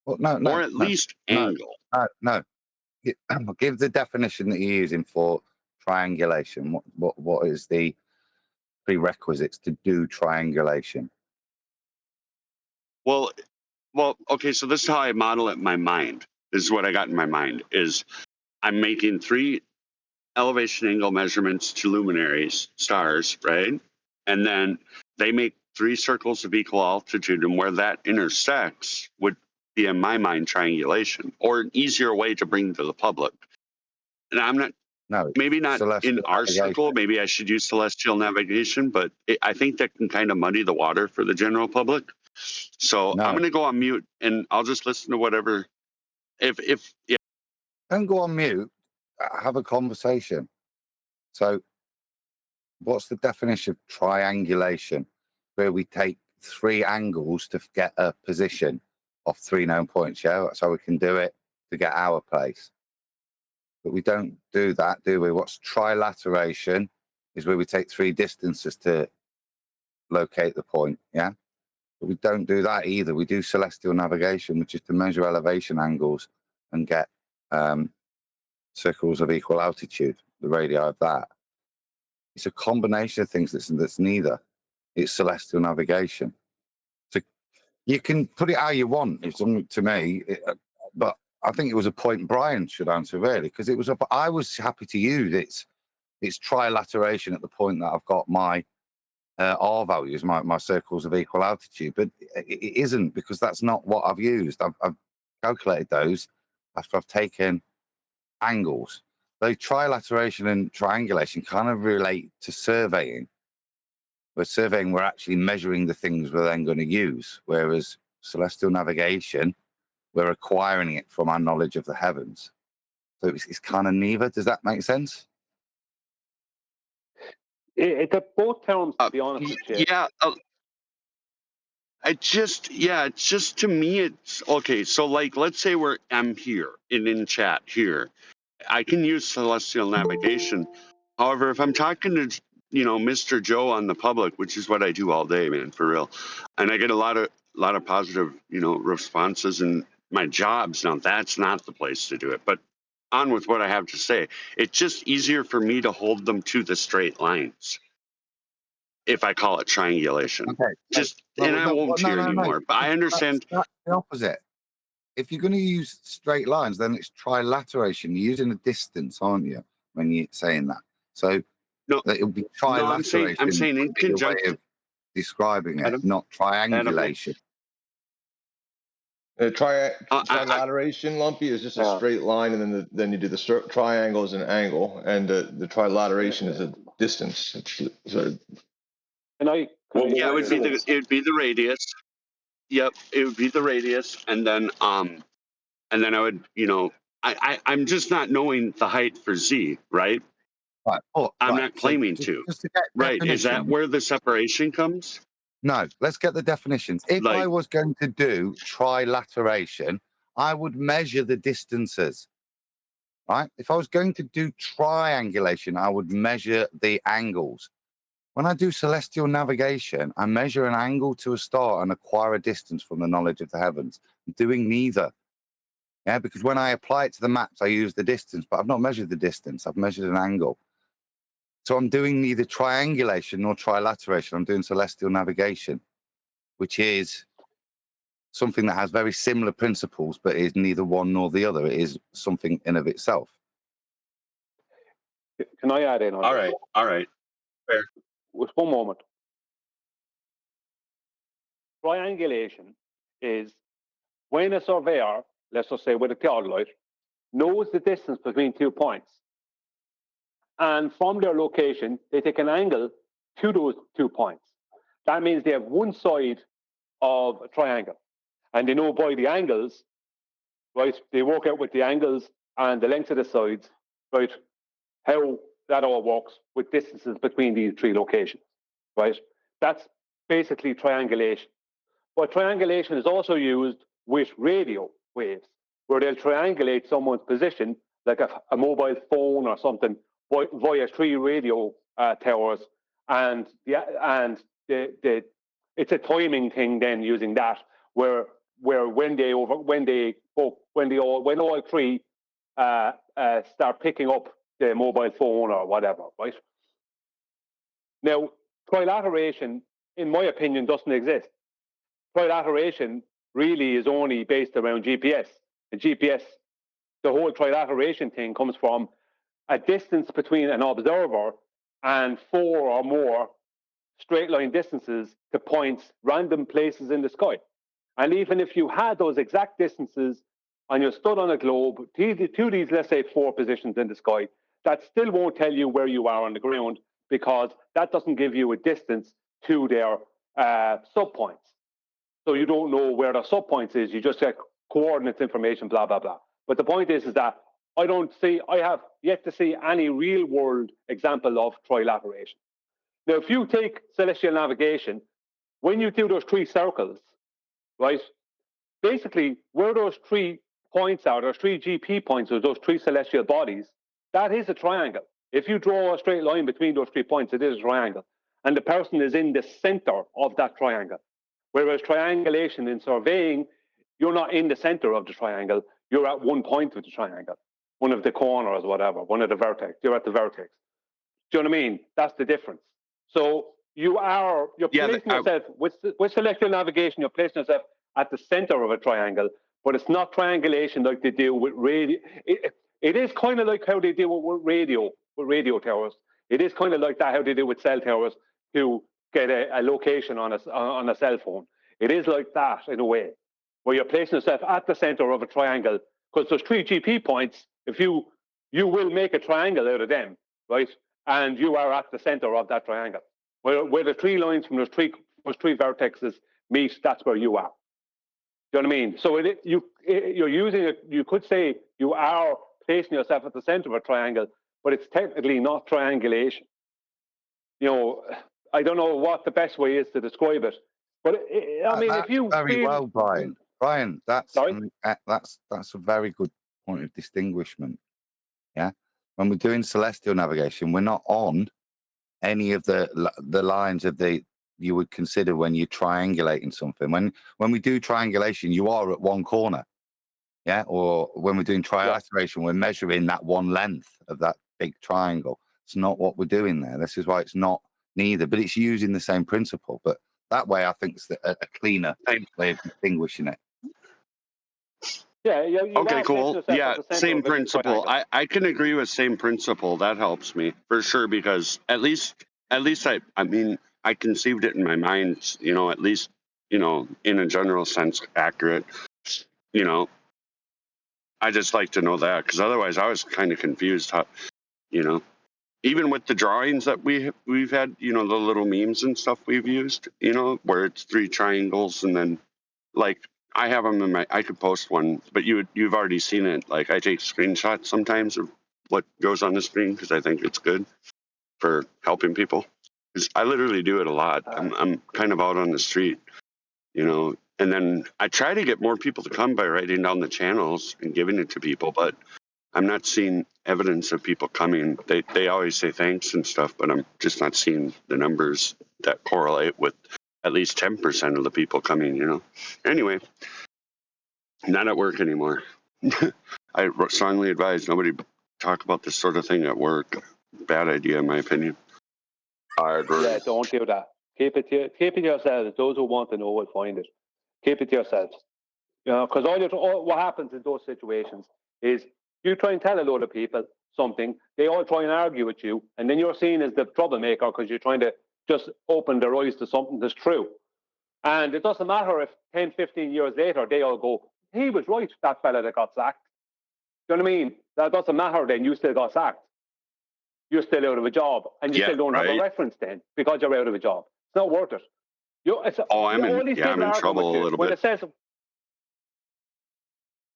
Well, no, or at least angle. No. Give the definition that you're using for triangulation. What is the prerequisites to do triangulation? Well, okay, so this is how I model it in my mind. This is what I got in my mind, is I'm making 3 elevation angle measurements to luminaries, stars, right? And then they make 3 circles of equal altitude, and where that intersects would be, in my mind, triangulation, or an easier way to bring to the public. And I'm not, maybe not in our circle, maybe I should use celestial navigation, but I think that can kind of muddy the water for the general public. So I'm going to go on mute, and I'll just listen to whatever. Yeah. Don't go on mute. Have a conversation. So, what's the definition of triangulation? Where we take 3 angles to get a position of 3 known points. Yeah, that's how we can do it to get our place. But we don't do that, do we? What's trilateration is where we take 3 distances to locate the point. Yeah, but we don't do that either. We do celestial navigation, which is to measure elevation angles and get circles of equal altitude, the radii of that. It's a combination of things that's neither. It's celestial navigation. So you can put it how you want. It's to me, but I think it was a point Brian should answer really, because it was I was happy to use its trilateration at the point that I've got my R values, my circles of equal altitude, but it isn't, because that's not what I've used. I've calculated those after I've taken angles. Though trilateration and triangulation kind of relate to surveying. With surveying, we're actually measuring the things we're then going to use, whereas celestial navigation, we're acquiring it from our knowledge of the heavens. So it's kind of neither. Does that make sense? It's both terms, to be honest with you. Yeah. It's just to me, it's okay. So, like, let's say I'm here in chat here. I can use celestial navigation. However, if I'm talking to Mr. Joe on the public, which is what I do all day, man, for real, and I get a lot of positive responses in my jobs. Now that's not the place to do it. But on with what I have to say. It's just easier for me to hold them to the straight lines if I call it triangulation. Okay. I won't cheer anymore. But I understand. That's the opposite. If you're going to use straight lines, then it's trilateration. You're using a distance, aren't you, when you're saying that? So no, it'll be trilateration. I'm saying in conjunction. Of describing it, not triangulation. Trilateration, Lumpy, is just a straight line, and then you do the triangle as an angle, and the trilateration is a distance. It would be the radius. Yep, it would be the radius, and then I would, I'm just not knowing the height for Z, right? Right. I'm not claiming to. Right. Is that where the separation comes? No. Let's get the definitions. If I was going to do trilateration, I would measure the distances. Right? If I was going to do triangulation, I would measure the angles. When I do celestial navigation, I measure an angle to a star and acquire a distance from the knowledge of the heavens. I'm doing neither. Yeah, because when I apply it to the maps, I use the distance, but I've not measured the distance. I've measured an angle. So I'm doing neither triangulation nor trilateration. I'm doing celestial navigation, which is something that has very similar principles, but is neither one nor the other. It is something in of itself. Can I add in on that? All right. Fair. With one moment. Triangulation is when a surveyor, let's just say with a theodolite, knows the distance between 2 points. And from their location, they take an angle to those 2 points. That means they have one side of a triangle. And they know by the angles, right? They work out with the angles and the lengths of the sides, right? How that all works with distances between these 3 locations, right? That's basically triangulation. But triangulation is also used with radio waves, where they'll triangulate someone's position, like a mobile phone or something, via 3 radio towers, and it's a timing thing. Then using that, where when all 3 start picking up the mobile phone or whatever, right? Now, trilateration, in my opinion, doesn't exist. Trilateration really is only based around GPS. The GPS, the whole trilateration thing comes from a distance between an observer and 4 or more straight line distances to points, random places in the sky. And even if you had those exact distances and you stood on a globe to these, let's say, 4 positions in the sky, that still won't tell you where you are on the ground, because that doesn't give you a distance to their subpoints. So you don't know where the subpoints is. You just get coordinates information, blah, blah, blah. But the point is that I have yet to see any real world example of trilateration. Now, if you take celestial navigation, when you do those 3 circles, right, basically where those 3 points are, those 3 GP points, or those 3 celestial bodies, that is a triangle. If you draw a straight line between those 3 points, it is a triangle. And the person is in the center of that triangle. Whereas triangulation in surveying, you're not in the center of the triangle. You're at one point of the triangle, one of the corners, whatever, one of the vertex. You're at the vertex. Do you know what I mean? That's the difference. So you're placing yourself with celestial navigation. You're placing yourself at the center of a triangle, but it's not triangulation like they do with radio. It is kind of like how they do with radio towers. It is kind of like that how they do with cell towers to get a location on a cell phone. It is like that in a way, where you're placing yourself at the center of a triangle, because there's 3 GP points. If you will make a triangle out of them, right? And you are at the center of that triangle. Where the 3 lines from those three vertexes meet, that's where you are. Do you know what I mean? So you're using it. You could say you are placing yourself at the center of a triangle, but it's technically not triangulation. You know, I don't know what the best way is to describe it, but I mean, if you very well, Brian. Brian, that's a very good point of distinguishment. Yeah, when we're doing celestial navigation, we're not on any of the lines of you would consider when you're triangulating something. When we do triangulation, you are at one corner. Yeah, or when we're doing trilateration, we're measuring that one length of that big triangle. It's not what we're doing there. This is why it's not neither, but it's using the same principle. But that way, I think it's a cleaner way of distinguishing it. Yeah. Okay, cool. Yeah, same principle. I can agree with same principle. That helps me for sure, because at least I mean, I conceived it in my mind, you know, at least, you know, in a general sense, accurate. You know, I just like to know that, because otherwise I was kind of confused how, you know, even with the drawings that we've had, you know, the little memes and stuff we've used, you know, where it's 3 triangles, and then like I have them I could post one, but you've already seen it. Like I take screenshots sometimes of what goes on the screen, because I think it's good for helping people. Because I literally do it a lot. I'm kind of out on the street, you know, and then I try to get more people to come by writing down the channels and giving it to people, but I'm not seeing evidence of people coming. They always say thanks and stuff, but I'm just not seeing the numbers that correlate with at least 10% of the people coming, you know. Anyway, not at work anymore. I strongly advise nobody talk about this sort of thing at work. Bad idea, in my opinion. I agree. Yeah, don't do that. Keep it to yourselves. Those who want to know will find it. Keep it to yourselves. You know, because what happens in those situations is you try and tell a load of people something, they all try and argue with you, and then you're seen as the troublemaker because you're trying to just open their eyes to something that's true. And it doesn't matter if 10, 15 years later they all go, he was right, that fella that got sacked. Do you know what I mean? That doesn't matter then, you still got sacked. You're still out of a job, and you still don't have a reference then because you're out of a job. It's not worth it. I'm in trouble a little bit. It says,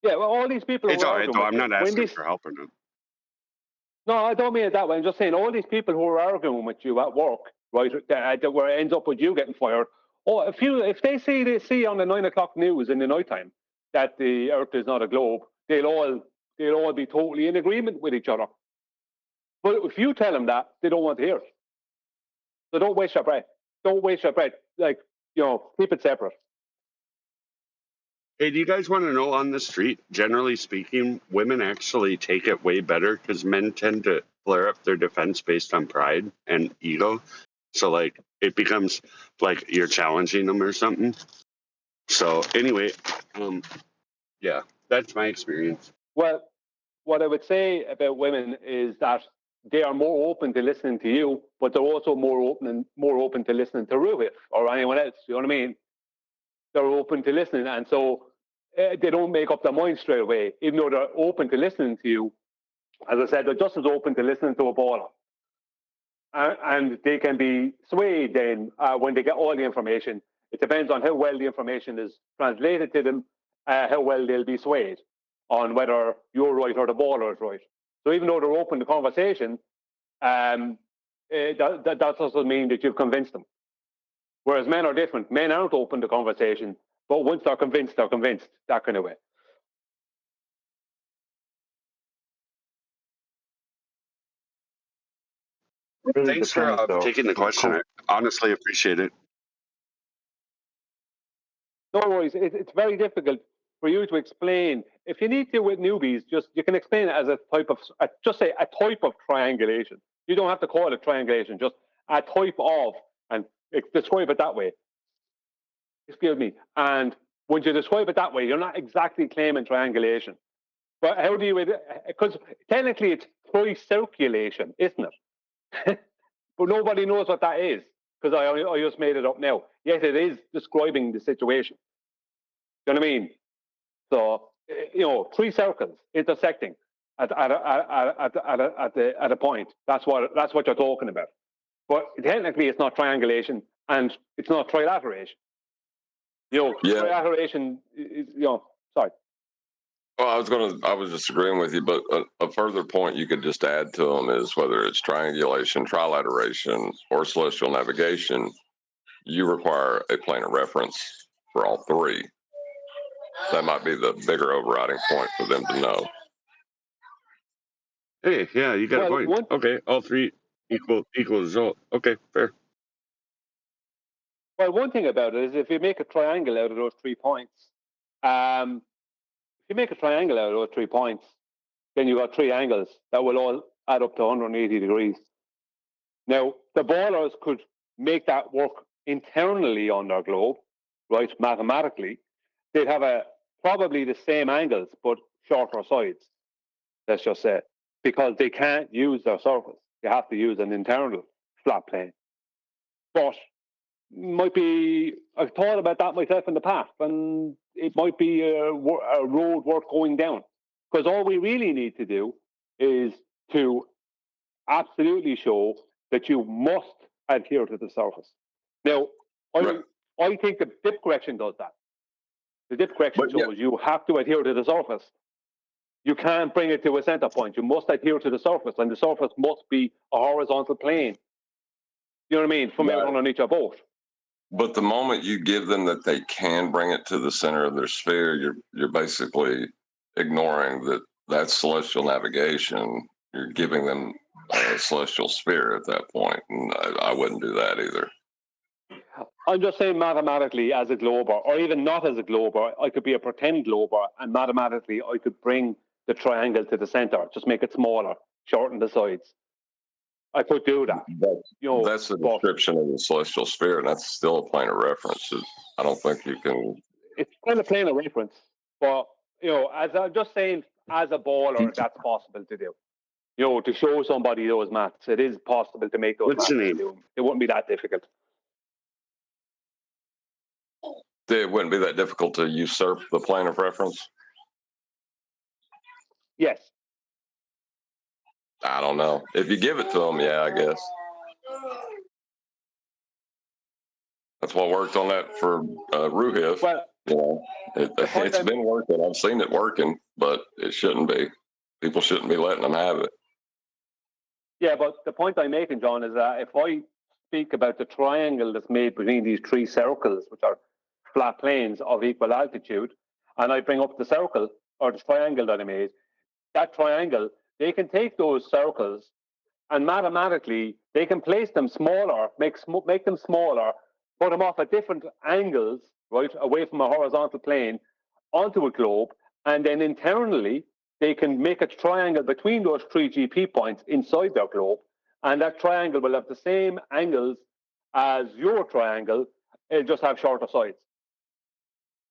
all these people. It's all right, though. I'm not asking for help or nothing. No, I don't mean it that way. I'm just saying all these people who are arguing with you at work, right, where it ends up with you getting fired. Oh, if they see on the 9 o'clock news in the nighttime that the Earth is not a globe, they'll all be totally in agreement with each other. But if you tell them that, they don't want to hear it. So don't waste your breath. Don't waste your breath. Like, you know, keep it separate. Hey, do you guys want to know, on the street, generally speaking, women actually take it way better because men tend to flare up their defense based on pride and ego. So, like, it becomes like you're challenging them or something. So, anyway, yeah, that's my experience. Well, what I would say about women is that they are more open to listening to you, but they're also more open to listening to Roohif or anyone else. You know what I mean? They're open to listening, and so they don't make up their mind straight away, even though they're open to listening to you. As I said, they're just as open to listening to a baller. And they can be swayed then when they get all the information. It depends on how well the information is translated to them, how well they'll be swayed on whether you're right or the baller is right. So even though they're open to conversation, that doesn't mean that you've convinced them. Whereas men are different. Men aren't open to conversation, but once they're convinced, that kind of way. Really Thanks for depends, though. taking the question. I honestly appreciate it. No worries. It's very difficult for you to explain. If you need to with newbies, you can explain it as a type of, just say a type of triangulation. You don't have to call it triangulation, just a type of, and describe it that way. Excuse me. And when you describe it that way, you're not exactly claiming triangulation. But how do you, because technically it's tricirculation, isn't it? But nobody knows what that is, because I just made it up now. Yet it is describing the situation. You know what I mean? So, you know, 3 circles intersecting at a point. That's what you're talking about. But technically, it's not triangulation and it's not trilateration. You know, trilateration is, you know, sorry. Well, I was just agreeing with you, but a further point you could just add to them is whether it's triangulation, trilateration, or celestial navigation, you require a plane of reference for all 3. That might be the bigger overriding point for them to know. Hey, yeah, you got a point. Okay, all 3 equal result. Okay, fair. Well, one thing about it is if you make a triangle out of those 3 points, if you make a triangle out of those 3 points, then you've got 3 angles that will all add up to 180 degrees. Now, the ballers could make that work internally on their globe, right, mathematically. They'd have probably the same angles, but shorter sides, let's just say, because they can't use their surface. You have to use an internal flat plane. But I've thought about that myself in the past, and it might be a road worth going down. Because all we really need to do is to absolutely show that you must adhere to the surface. Now, I think the dip correction does that. The dip correction shows you have to adhere to the surface. You can't bring it to a center point. You must adhere to the surface, and the surface must be a horizontal plane. You know what I mean? From out underneath your boat. But the moment you give them that they can bring it to the center of their sphere, you're basically ignoring that's celestial navigation. You're giving them a celestial sphere at that point, and I wouldn't do that either. I'm just saying mathematically as a glober, or even not as a glober, I could be a pretend glober, and mathematically I could bring the triangle to the center, just make it smaller, shorten the sides. I could do that. That's the description of the celestial sphere, and that's still a plane of reference. I don't think you can. It's kind of plane of reference, but as I'm just saying, as a baller, that's possible to do. To show somebody those maths, it is possible to make those What's maths. your name? It wouldn't be that difficult. It wouldn't be that difficult to usurp the plane of reference. Yes. I don't know. If you give it to them, yeah, I guess. That's what worked on that for Roohif. Well, it's been working. I've seen it working, but it shouldn't be. People shouldn't be letting them have it. Yeah, but the point I'm making, John, is that if I speak about the triangle that's made between these 3 circles, which are flat planes of equal altitude, and I bring up the circle or the triangle that I made, that triangle, they can take those circles and mathematically they can place them smaller, make them smaller, put them off at different angles, right, away from a horizontal plane onto a globe, and then internally they can make a triangle between those 3 GP points inside their globe, and that triangle will have the same angles as your triangle, it'll just have shorter sides.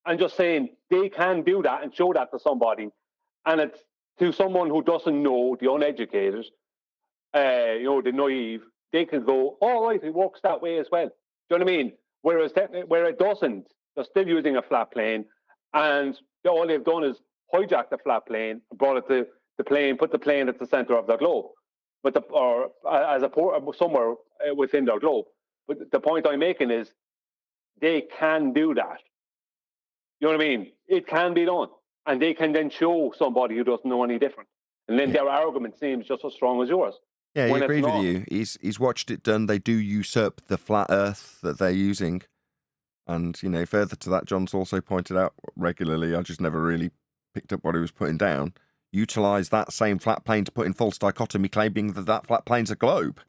I'm just saying they can do that and show that to somebody, and it's To someone who doesn't know, the uneducated, the naive, they can go, all right, it works that way as well. Do you know what I mean? Whereas where it doesn't, they're still using a flat plane, and all they've done is hijack the flat plane, brought it to the plane, put the plane at the center of the globe, or as a port somewhere within their globe. But the point I'm making is they can do that. You know what I mean? It can be done, and they can then show somebody who doesn't know any different, and then their argument seems just as strong as yours. Yeah, he agreed with you. He's watched it done. They do usurp the flat Earth that they're using. And, further to that, John's also pointed out regularly, I just never really picked up what he was putting down, utilise that same flat plane to put in false dichotomy, claiming that flat plane's a globe.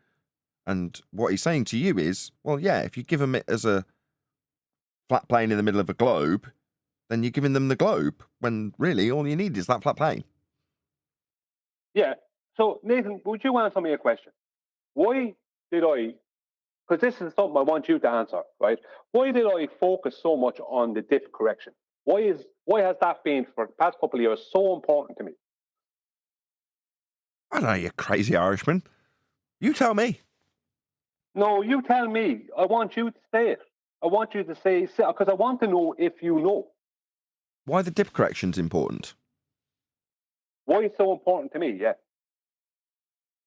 And what he's saying to you is, well, yeah, if you give them it as a flat plane in the middle of a globe, then you're giving them the globe, when really all you need is that flat plane. Yeah. So, Nathan, would you answer me a question? Why did I... Because this is something I want you to answer, right? Why did I focus so much on the dip correction? Why has that been, for the past couple of years, so important to me? I don't know, you crazy Irishman. You tell me. No, you tell me. I want you to say it. I want you to say, because I want to know if you know. Why the dip correction's important? Why it's so important to me, yeah.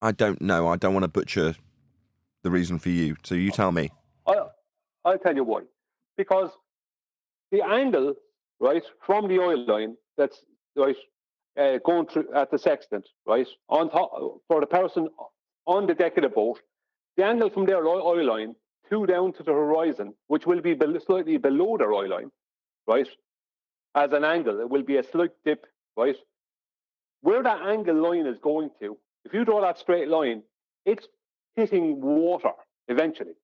I don't know. I don't want to butcher the reason for you, so you tell me. I'll tell you why. Because the angle, right, from the oil line that's right going through at the sextant, right, on top for the person on the deck of the boat, the angle from their oil line down to the horizon, which will be slightly below their oil line, right, as an angle, it will be a slight dip, right. Where that angle line is going to, if you draw that straight line, it's hitting water eventually.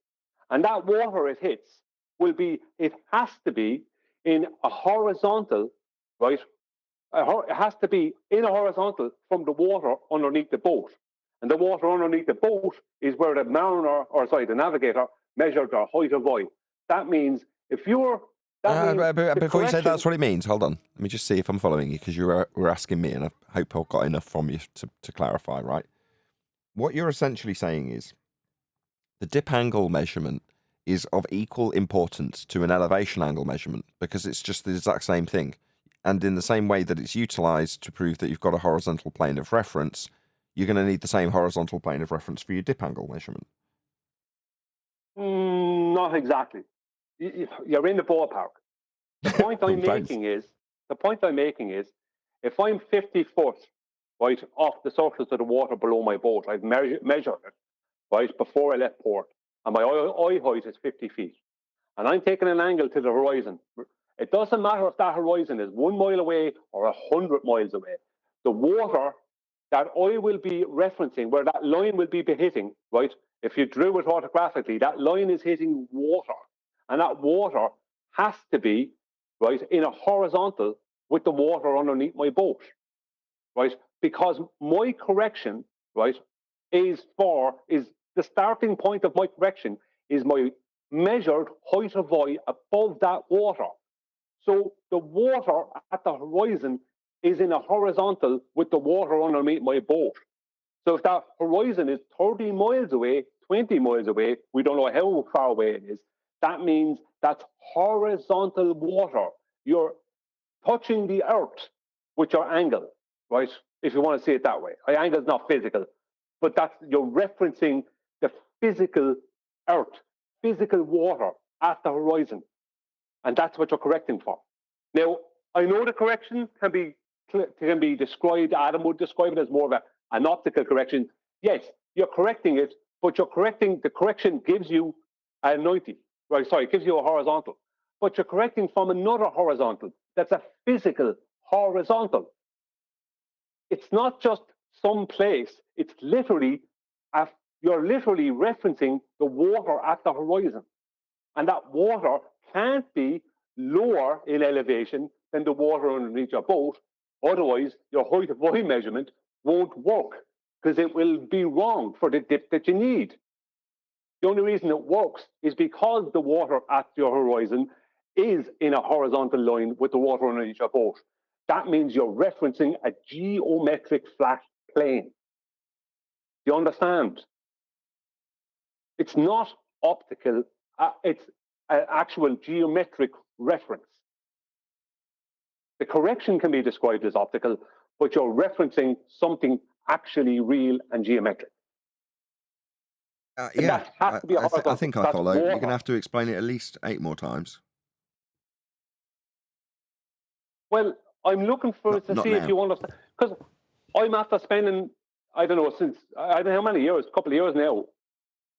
And that water it hits it has to be in a horizontal, right? It has to be in a horizontal from the water underneath the boat. And the water underneath the boat is where the navigator measured their height of void. That means if you're... Before you say that's what it means, hold on. Let me just see if I'm following you, because you were asking me, and I hope I've got enough from you to clarify, right? What you're essentially saying is the dip angle measurement is of equal importance to an elevation angle measurement, because it's just the exact same thing. And in the same way that it's utilised to prove that you've got a horizontal plane of reference, you're going to need the same horizontal plane of reference for your dip angle measurement. Not exactly. You're in the ballpark. The point I'm making is, if I'm 50 foot, right, off the surface of the water below my boat, I've measured it, right, before I left port, and my eye height is 50 feet, and I'm taking an angle to the horizon. It doesn't matter if that horizon is 1 mile away or 100 miles away. The water that I will be referencing, where that line will be hitting, right, if you drew it orthographically, that line is hitting water, and that water has to be, right, in a horizontal with the water underneath my boat, right? Because my correction, right, is the starting point of my correction is my measured height of void above that water. So the water at the horizon is in a horizontal with the water underneath my boat. So if that horizon is 30 miles away, 20 miles away, we don't know how far away it is, that means that's horizontal water. You're touching the earth with your angle, right? If you want to see it that way. Angle is not physical, but you're referencing the physical earth, physical water at the horizon. And that's what you're correcting for. Now, I know the correction can be described, Adam would describe it as more of an optical correction. Yes, you're correcting it, but the correction gives you a 90, right? Sorry, it gives you a horizontal. But you're correcting from another horizontal. That's a physical horizontal. It's not just some place. It's literally, you're literally referencing the water at the horizon. And that water can't be lower in elevation than the water underneath your boat. Otherwise, your height of void measurement won't work, because it will be wrong for the dip that you need. The only reason it works is because the water at your horizon is in a horizontal line with the water underneath your boat. That means you're referencing a geometric flat plane. Do you understand? It's not optical, it's an actual geometric reference. The correction can be described as optical, but you're referencing something actually real and geometric. Yeah, has to be I think I follow. water. You're going to have to explain it at least 8 more times. Well, I'm looking for to see if you understand, because I'm after spending, I don't know, since I don't know how many years, a couple of years now,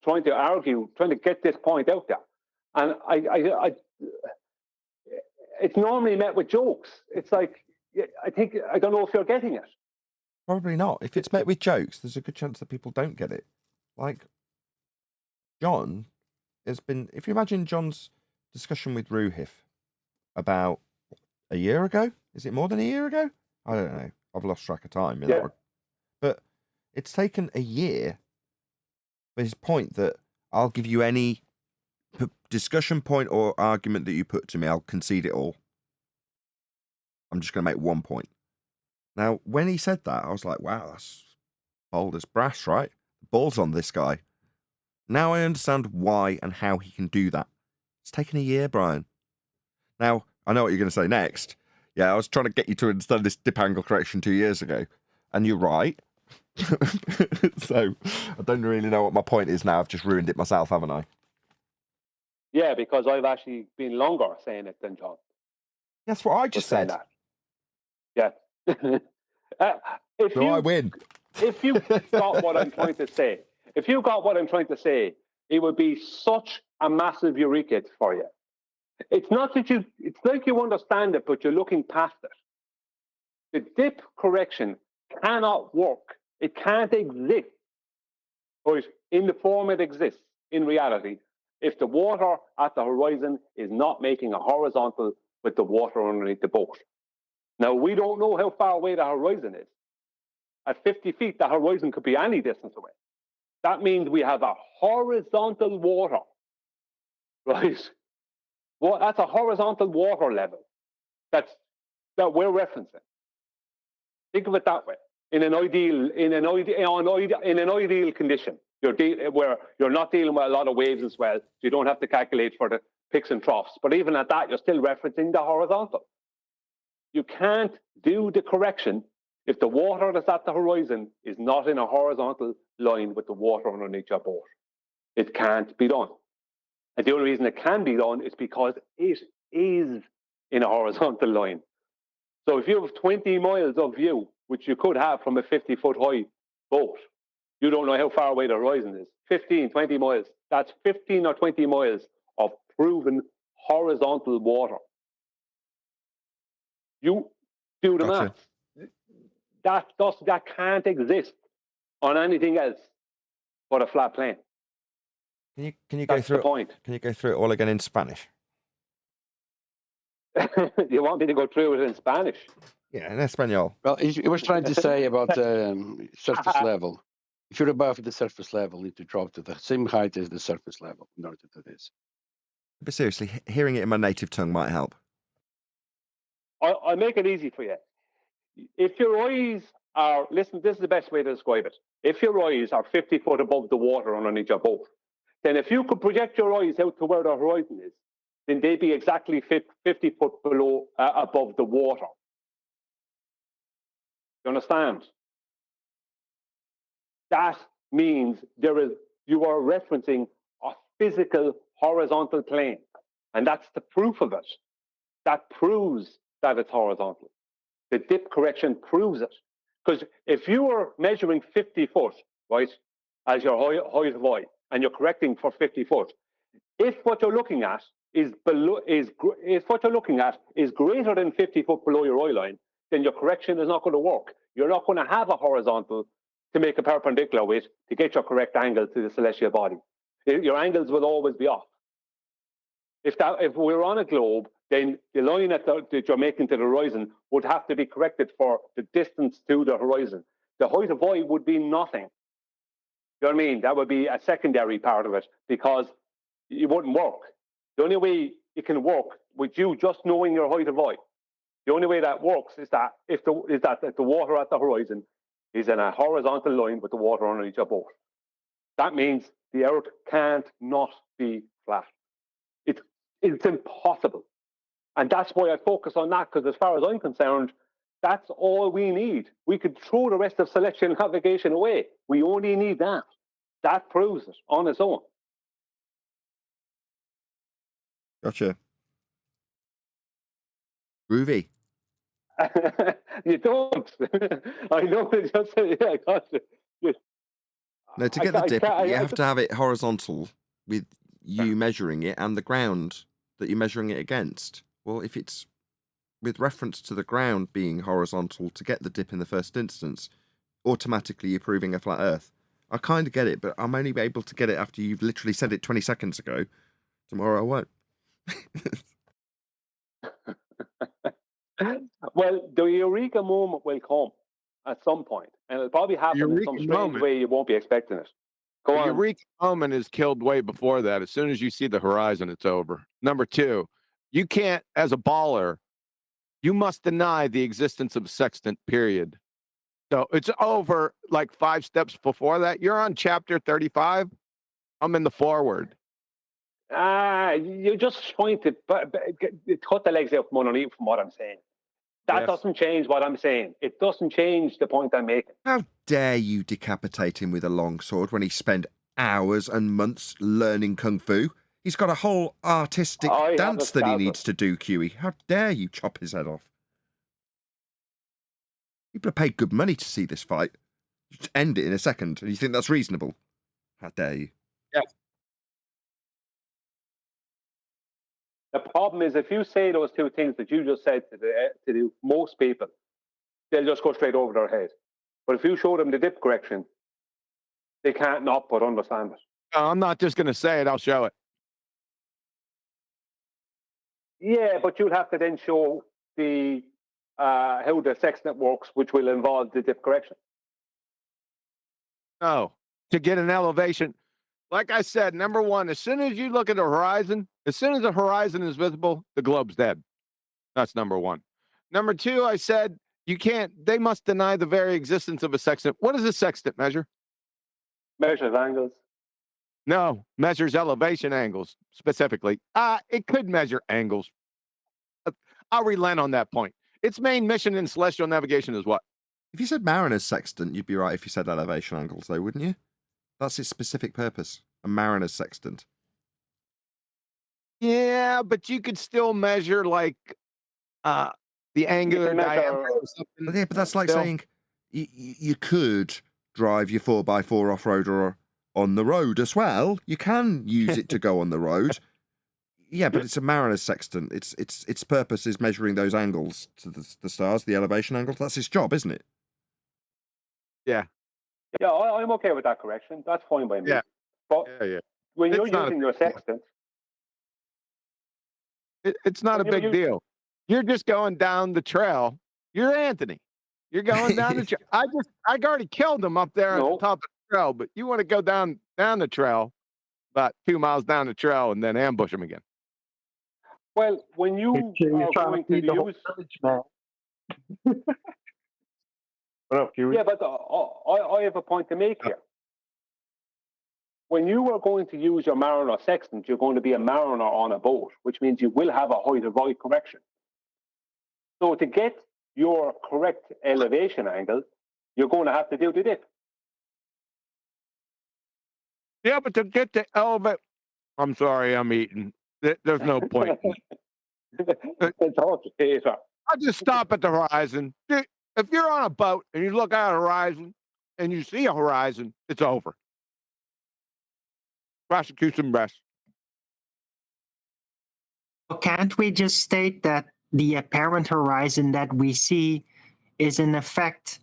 trying to argue, trying to get this point out there, and I it's normally met with jokes. It's like, I don't know if you're getting it. Probably not. If it's met with jokes, there's a good chance that people don't get it. Like, John has been, if you imagine John's discussion with Roohif about a year ago, is it more than a year ago? I don't know. I've lost track of time. Yeah. But it's taken a year for his point that I'll give you any discussion point or argument that you put to me, I'll concede it all. I'm just going to make 1 point. Now, when he said that, I was like, wow, that's bold as brass, right? Balls on this guy. Now I understand why and how he can do that. It's taken a year, Brian. Now, I know what you're going to say next. Yeah, I was trying to get you to understand this dip angle correction 2 years ago. And you're right. So, I don't really know what my point is now. I've just ruined it myself, haven't I? Yeah, because I've actually been longer saying it than John. That's what I just said. That. Yeah. I win. If you got what I'm trying to say, it would be such a massive eureka for you. It's not that it's like you understand it, but you're looking past it. The dip correction cannot work. It can't exist, right, in the form it exists in reality, if the water at the horizon is not making a horizontal with the water underneath the boat. Now, we don't know how far away the horizon is. At 50 feet, the horizon could be any distance away. That means we have a horizontal water, right? Well, that's a horizontal water level that we're referencing. Think of it that way. In an ideal condition, where you're not dealing with a lot of waves as well, so you don't have to calculate for the peaks and troughs. But even at that, you're still referencing the horizontal. You can't do the correction if the water that's at the horizon is not in a horizontal line with the water underneath your boat. It can't be done. And the only reason it can be done is because it is in a horizontal line. So if you have 20 miles of view, which you could have from a 50-foot high boat, you don't know how far away the horizon is. 15, 20 miles. That's 15 or 20 miles of proven horizontal water. You do the math. That can't exist on anything else but a flat plane. Can you go through it? Can you go through it all again in Spanish? You want me to go through it in Spanish? Yeah, in Espanol. Well, he was trying to say about surface level. If you're above the surface level, you need to drop to the same height as the surface level in order to do this. But seriously, hearing it in my native tongue might help. I'll make it easy for you. If your eyes are, listen, this is the best way to describe it. If your eyes are 50 foot above the water underneath your boat, then if you could project your eyes out to where the horizon is, then they'd be exactly 50 foot below, above the water. You understand? That means you are referencing a physical horizontal plane. And that's the proof of it. That proves that it's horizontal. The dip correction proves it. Because if you were measuring 50 foot, right, as your height of eye, and you're correcting for 50 foot, if what you're looking at is greater than 50 foot below your eye line, then your correction is not going to work. You're not going to have a horizontal to make a perpendicular with to get your correct angle to the celestial body. Your angles will always be off. If we're on a globe, then the line that you're making to the horizon would have to be corrected for the distance to the horizon. The height of eye would be nothing. You know what I mean? That would be a secondary part of it because it wouldn't work. The only way it can work with you just knowing your height of eye The only way that works is that if the water at the horizon is in a horizontal line with the water underneath your boat. That means the Earth can't not be flat. It's impossible. And that's why I focus on that, because as far as I'm concerned, that's all we need. We could throw the rest of celestial navigation away. We only need that. That proves it on its own. Gotcha. Groovy. You don't. I know it just yeah, gotcha. No, to get the dip, you have to have it horizontal with you measuring it and the ground that you're measuring it against. Well, if it's with reference to the ground being horizontal to get the dip in the first instance, automatically you're proving a flat Earth. I kind of get it, but I'm only able to get it after you've literally said it 20 seconds ago. Tomorrow I won't. Well, the eureka moment will come at some point, and it'll probably happen in some strange way you won't be expecting it. Go on. The eureka moment is killed way before that. As soon as you see the horizon, it's over. Number two, you can't, as a baller, you must deny the existence of sextant, period. So it's over like 5 steps before that. You're on chapter 35. I'm in the forward. You're just trying to cut the legs out from underneath from what I'm saying. That doesn't change what I'm saying. It doesn't change the point I'm making. How dare you decapitate him with a long sword when he spent hours and months learning kung fu? He's got a whole artistic dance that he needs to do, QE. How dare you chop his head off? People have paid good money to see this fight. Just end it in a second, and you think that's reasonable? How dare you? Yeah. The problem is, if you say those two things that you just said to most people, they'll just go straight over their head. But if you show them the dip correction, they can't not but understand it. I'm not just going to say it, I'll show it. Yeah, but you'll have to then show the how the sextant works, which will involve the dip correction. No, to get an elevation. Like I said, number one, as soon as you look at the horizon, as soon as the horizon is visible, the globe's dead. That's number one. Number two, I said, they must deny the very existence of a sextant. What does a sextant measure? Measures angles. No, measures elevation angles specifically. It could measure angles. I'll relent on that point. Its main mission in celestial navigation is what? If you said mariner's sextant, you'd be right if you said elevation angles, though, wouldn't you? That's its specific purpose, a mariner's sextant. Yeah, but you could still measure, like, the angular diameter or something. Yeah, but that's like saying you could drive your 4x4 off-roader on the road as well. You can use it to go on the road. Yeah, but it's a mariner's sextant. Its purpose is measuring those angles to the stars, the elevation angles. That's its job, isn't it? Yeah. Yeah, I'm okay with that correction. That's fine by me. Yeah. But when you're It's not using your sextant, it's not a big deal. You're just going down the trail. You're Anthony. You're going down the trail. I already killed him up there at the top of the trail, but you want to go down the trail, about 2 miles down the trail, and then ambush him again. well, when you are going to use... Yeah, but I have a point to make here. When you are going to use your mariner sextant, you're going to be a mariner on a boat, which means you will have a height of right correction. So to get your correct elevation angle, you're going to have to do the dip. Yeah, but to get the elevate, I'm sorry, I'm eating. There's no point. It's okay, sir. I'll just stop at the horizon. If you're on a boat and you look out a horizon and you see a horizon, it's over. Prosecution rest. Well, can't we just state that the apparent horizon that we see is in effect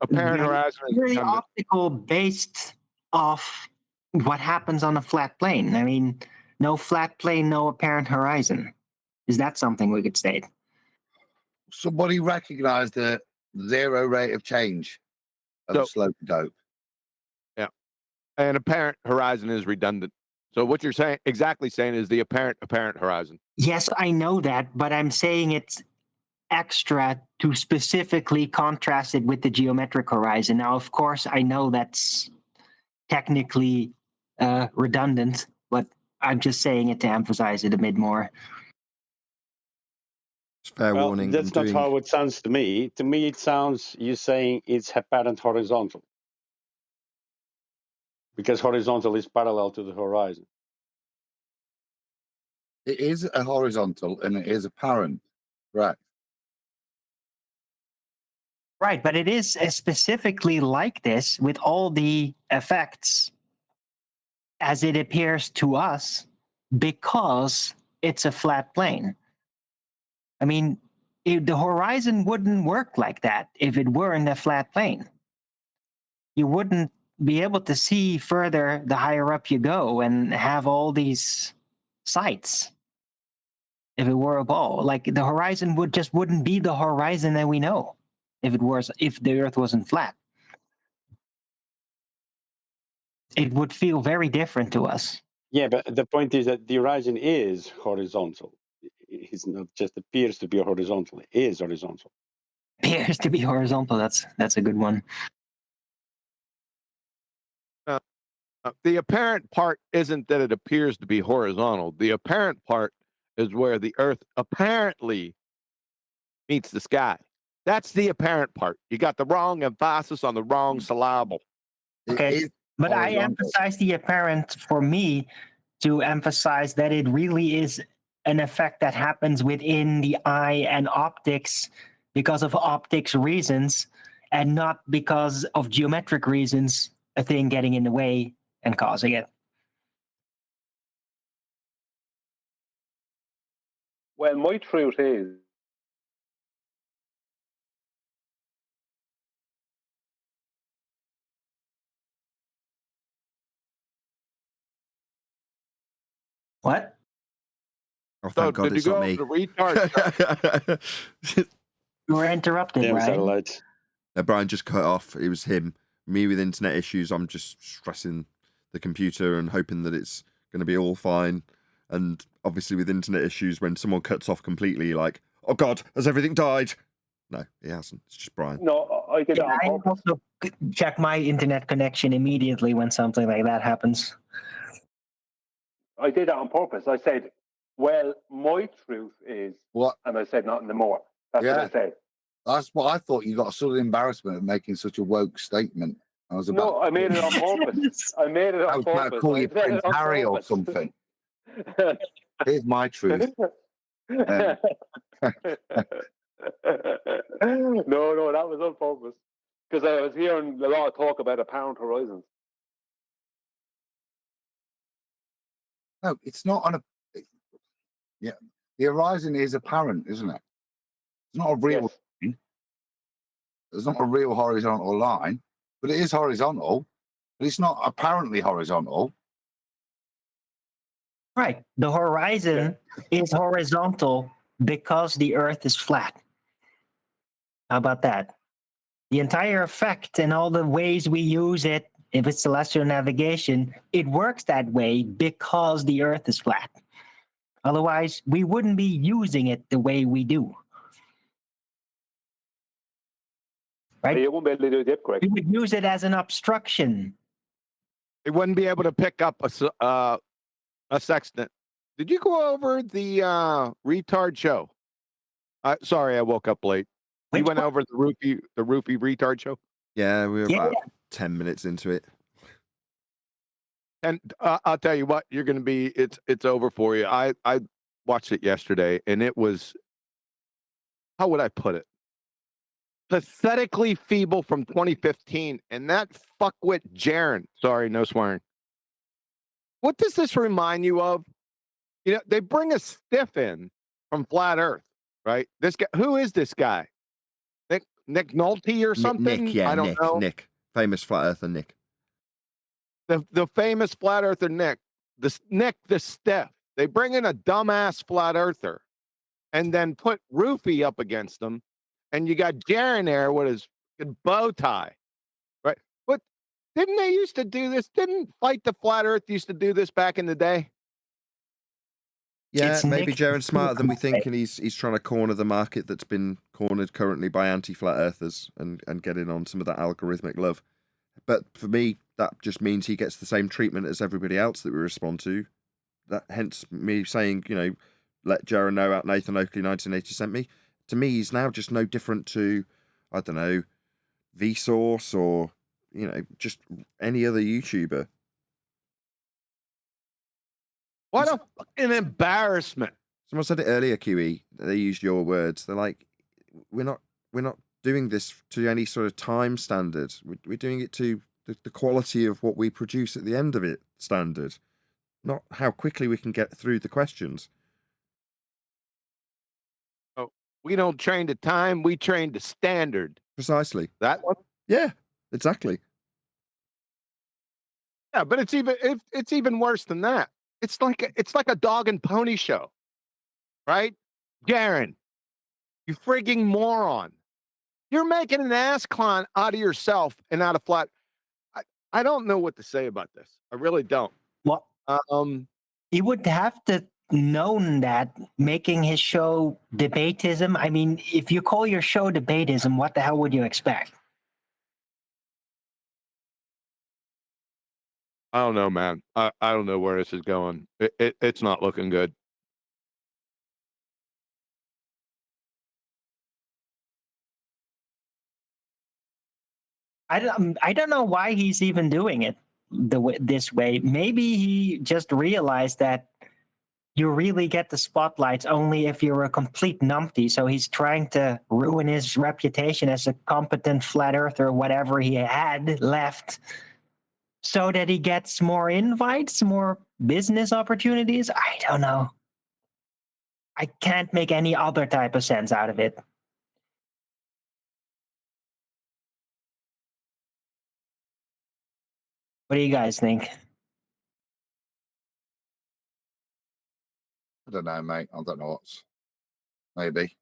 apparent horizon really optical based off what happens on a flat plane? I mean, no flat plane, no apparent horizon. Is that something we could state? Somebody recognized the zero rate of change of the slope of dope. Yeah. And apparent horizon is redundant. So what you're saying is the apparent horizon. Yes, I know that, but I'm saying it's extra to specifically contrast it with the geometric horizon. Now, of course, I know that's technically redundant, but I'm just saying it to emphasize it a bit more. It's fair Well, warning. that's not how it sounds to me. To me, it sounds you saying it's apparent horizontal. Because horizontal is parallel to the horizon. It is a horizontal and it is apparent, right? Right, but it is specifically like this with all the effects as it appears to us because it's a flat plane. I mean, the horizon wouldn't work like that if it weren't a flat plane. You wouldn't be able to see further the higher up you go and have all these sights if it were a ball. Like the horizon wouldn't be the horizon that we know if the Earth wasn't flat. It would feel very different to us. Yeah, but the point is that the horizon is horizontal. It's not just appears to be horizontal. It is horizontal. Appears to be horizontal. That's a good one. The apparent part isn't that it appears to be horizontal. The apparent part is where the Earth apparently meets the sky. That's the apparent part. You got the wrong emphasis on the wrong syllable. Okay, but I emphasize the apparent for me to emphasize that it really is an effect that happens within the eye and optics because of optics reasons and not because of geometric reasons, a thing getting in the way and causing it. Well, my truth is what? Oh, thank God did it's you go not over me. the retard? You were interrupted, Damn right? satellites. No, Brian just cut off. It was him. Me with internet issues. I'm just stressing the computer and hoping that it's going to be all fine. And obviously, with internet issues, when someone cuts off completely, like, oh God, has everything died? No, it hasn't. It's just Brian. no, I did that on I purpose. also check my internet connection immediately when something like that happens. I did that on purpose. I said, well, my truth is, What? And I said nothing more. That's what I said. That's what I thought. You got a sudden embarrassment of making such a woke statement. I was about. No, I made it on purpose. I made it I on was about to purpose. call I you said it Prince on Harry or purpose. something. Here's my truth. No, that was on purpose. Because I was hearing a lot of talk about apparent horizons. No, it's not on a. Yeah, the horizon is apparent, isn't it? It's not a real line. It's not a real horizontal line, but it is horizontal. But it's not apparently horizontal. Right. The horizon is horizontal because the Earth is flat. How about that? The entire effect and all the ways we use it, if it's celestial navigation, it works that way because the Earth is flat. Otherwise, we wouldn't be using it the way we do. Right? You won't be able to do a dip, Greg. We would use it as an obstruction. It wouldn't be able to pick up a sextant. Did you go over the retard show? Sorry, I woke up late. You went over the Roohif retard show? Yeah, we were about 10 minutes into it. And I'll tell you what, you're going to be, it's over for you. I watched it yesterday, and it was, how would I put it? Pathetically feeble from 2015. And that fuckwit Jeran, sorry, no swearing. What does this remind you of? You know, they bring a stiff in from Flat Earth, right? This guy, who is this guy? Nick Nolte or something? Nick, yeah, I don't know. Nick. Famous flat earther Nick. The famous flat earther Nick. Nick the stiff. They bring in a dumbass flat earther and then put Roohif up against them. And you got Jeran there with his bow tie. Right? But didn't they used to do this? Didn't Fight the Flat Earth used to do this back in the day? Yeah, It's maybe Nick Jeran's smarter than we Oakley. think, and he's trying to corner the market that's been cornered currently by anti-flat earthers and getting on some of that algorithmic love. But for me, that just means he gets the same treatment as everybody else that we respond to. That hence me saying, let Jeran know at Nathan Oakley 1980 sent me. To me, he's now just no different to, I don't know, Vsauce or just any other YouTuber. What a fucking embarrassment. Someone said it earlier, QE. They used your words. They're like, we're not doing this to any sort of time standard. We're doing it to the quality of what we produce at the end of it standard, not how quickly we can get through the questions. Oh, we don't train to time. We train to standard. Precisely. That one? Yeah, exactly. Yeah, but it's even worse than that. It's like a dog and pony show, right? Jeran, you frigging moron! You're making an ass clown out of yourself and out of flat. I don't know what to say about this. I really don't. What? He would have to known that making his show debatism. I mean, if you call your show debatism, what the hell would you expect? I don't know, man. I don't know where this is going. It's not looking good. I don't know why he's even doing it this way. Maybe he just realized that you really get the spotlights only if you're a complete numpty. So he's trying to ruin his reputation as a competent flat earther or whatever he had left, so that he gets more invites, more business opportunities. I don't know. I can't make any other type of sense out of it. What do you guys think? I don't know, mate. I don't know what's maybe.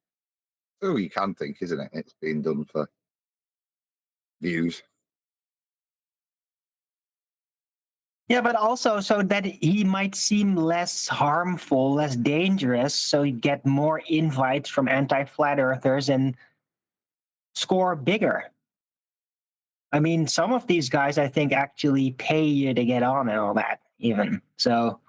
Oh, you can think, isn't it? It's being done for views. Yeah, but also so that he might seem less harmful, less dangerous, so you get more invites from anti-flat earthers and score bigger. I mean, some of these guys, I think, actually pay you to get on and all that, even. So.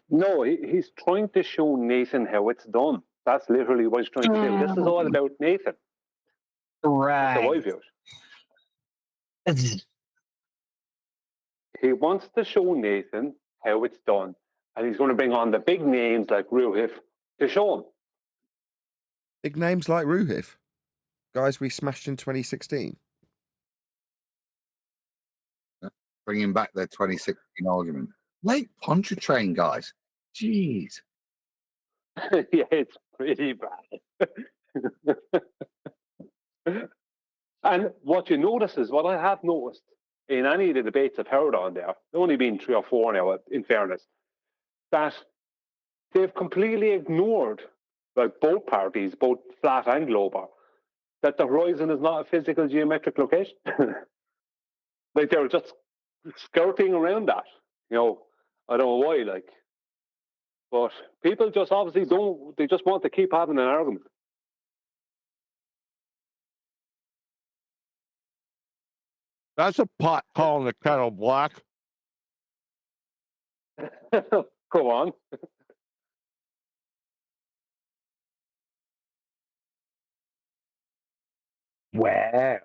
No, he's trying to show Nathan how it's done. That's literally what he's trying to do. This is all about Nathan. Right. That's how I view it. He wants to show Nathan how it's done, and he's going to bring on the big names like Roohif to show him. Big names like Roohif, guys we smashed in 2016. Bringing back their 2016 argument. Late Pontchartrain, guys. Jeez. Yeah, it's pretty bad. And what you notice is what I have noticed in any of the debates I've heard on there, only been 3 or 4 now, in fairness, that they've completely ignored, like both parties, both flat and global, that the horizon is not a physical geometric location. Like they're just skirting around that. I don't know why, but people just obviously don't, they just want to keep having an argument. That's a pot calling the kettle black. Go on. Wow.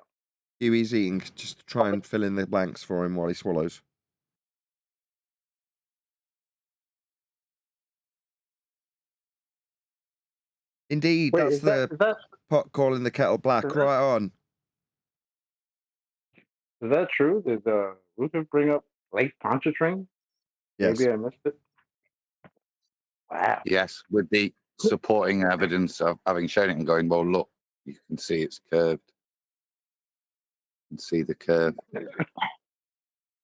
Huey's eating, just to try and fill in the blanks for him while he swallows. Indeed, Wait, that's is that- the is that- pot calling the kettle black. is that- Right on. Is that true? Did Roohif bring up Late Pontchartrain? Yes. Maybe I missed it. Wow. Yes, with the supporting evidence of having shown it and going, well, look, you can see it's curved. You can see the curve.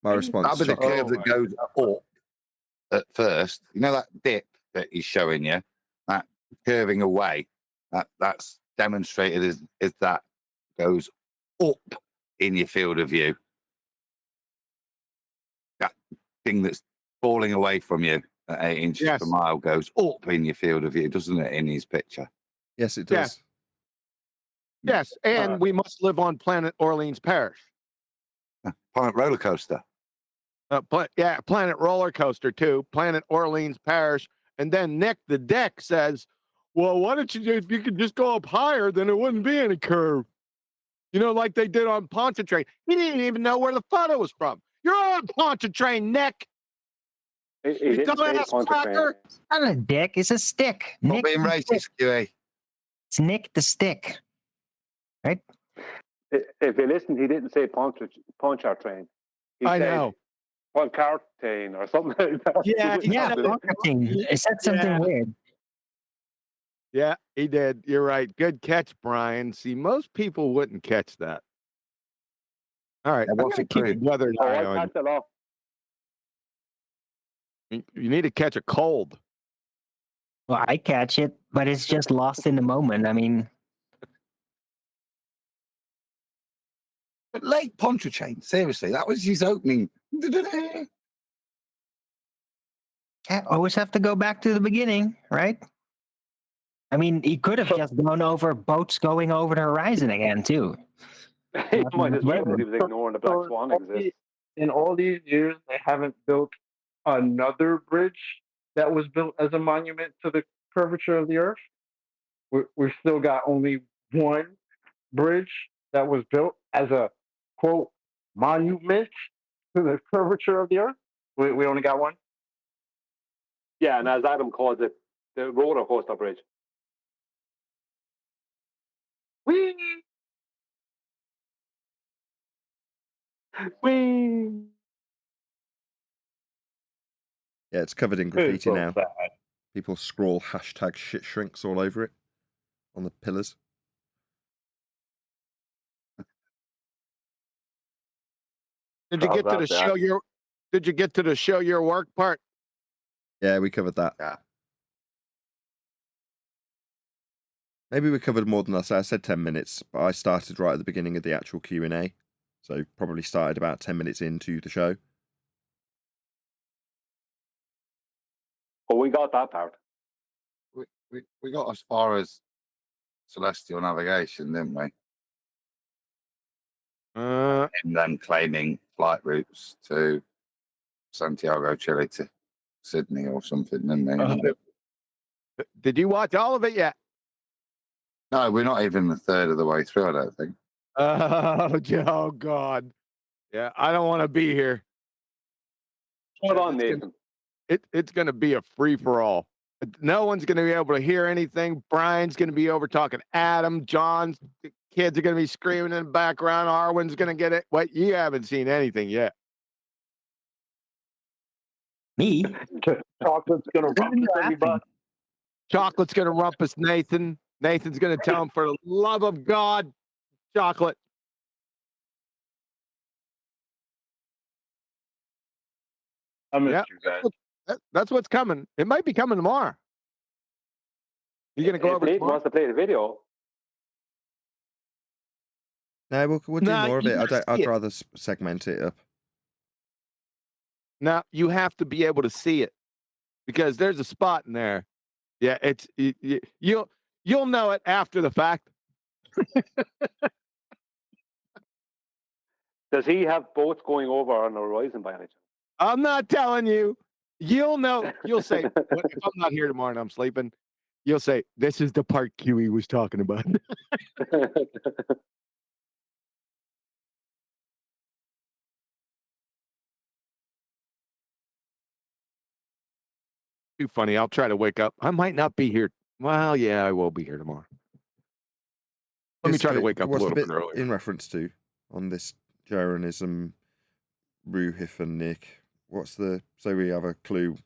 My response. That'll be the curve that goes up at first. You know that dip that he's showing you? That curving away. That's demonstrated as that goes up in your field of view. That thing that's falling away from you at 8 inches Yes. per mile goes up in your field of view, doesn't it, in his picture? Yes, it does. Yes, and we must live on planet Orleans Parish. Planet roller coaster. Planet Roller Coaster too. Planet Orleans Parish. And then Nick the Dick says, well, why don't you, if you could just go up higher, then it wouldn't be any curve. You know, like they did on Pontchartrain. He didn't even know where the photo was from. You're on Pontchartrain, Nick. He You didn't say dumbass Pontchartrain. cracker. It's not a dick. It's a stick. Not Nick being the racist, Stick. QA. It's Nick the Stick. Right? If you listen, he didn't say Pontchartrain. He I said know. Pontchartrain or something like that. Yeah, he Yeah, said- Pontchartrain. It said something weird. Yeah, he did. You're right. Good catch, Brian. See, most people wouldn't catch that. All right. Yeah, I'm what's gonna it keep called? the other Oh, eye I on catch it off. you. You need to catch a cold. Well, I catch it, but it's just lost in the moment. I mean, But Lake Pontchartrain, seriously, that was his opening. I always have to go back to the beginning, right? I mean, he could have just gone over boats going over the horizon again, too. He might as well, but he was ignoring the Black Swan exists. In all these years, they haven't built another bridge that was built as a monument to the curvature of the Earth. We've still got only one bridge that was built as a, quote, monument to the curvature of the Earth. We only got one? Yeah, and as Adam calls it, the roller coaster bridge. Whee! Whee! Yeah, it's covered in It's graffiti so now. sad. People scrawl hashtag shit shrinks all over it on the pillars. Did you get to the show your? Did you get to the show your work part? Yeah, we covered that. Yeah. Maybe we covered more than that. I said 10 minutes, but I started right at the beginning of the actual Q&A. So probably started about 10 minutes into the show. But we got that part. We got as far as celestial navigation, didn't we? And then claiming flight routes to Santiago, Chile to Sydney or something, didn't they? Did you watch all of it yet? No, we're not even a third of the way through, I don't think. Oh God. Yeah, I don't want to be here. Hold on, Nathan. It's going to be a free for all. No one's going to be able to hear anything. Brian's going to be over talking Adam. John's kids are going to be screaming in the background. Arwen's going to get it. What? You haven't seen anything yet. Me? Chocolate's going to rumpus everybody. Chocolate's going to rumpus Nathan. Nathan's going to tell him, for the love of God, chocolate. I missed you guys. That's what's coming. It might be coming tomorrow. You going to go If over Nathan tomorrow? wants to play the video. No, we'll do Nah, more of you it. gotta see I'd it. rather segment it up. Now you have to be able to see it, because there's a spot in there. Yeah, you'll know it after the fact. Does he have boats going over on the horizon by any chance? I'm not telling you. You'll know. You'll say, if I'm not here tomorrow and I'm sleeping, you'll say, this is the part QE was talking about. Too funny. I'll try to wake up. I might not be here. Well, yeah, I will be here tomorrow. Let me try to wake up a What's little the bit bit earlier. in reference to on this Jeranism, Roohif and Nick? What's the, so we have a clue?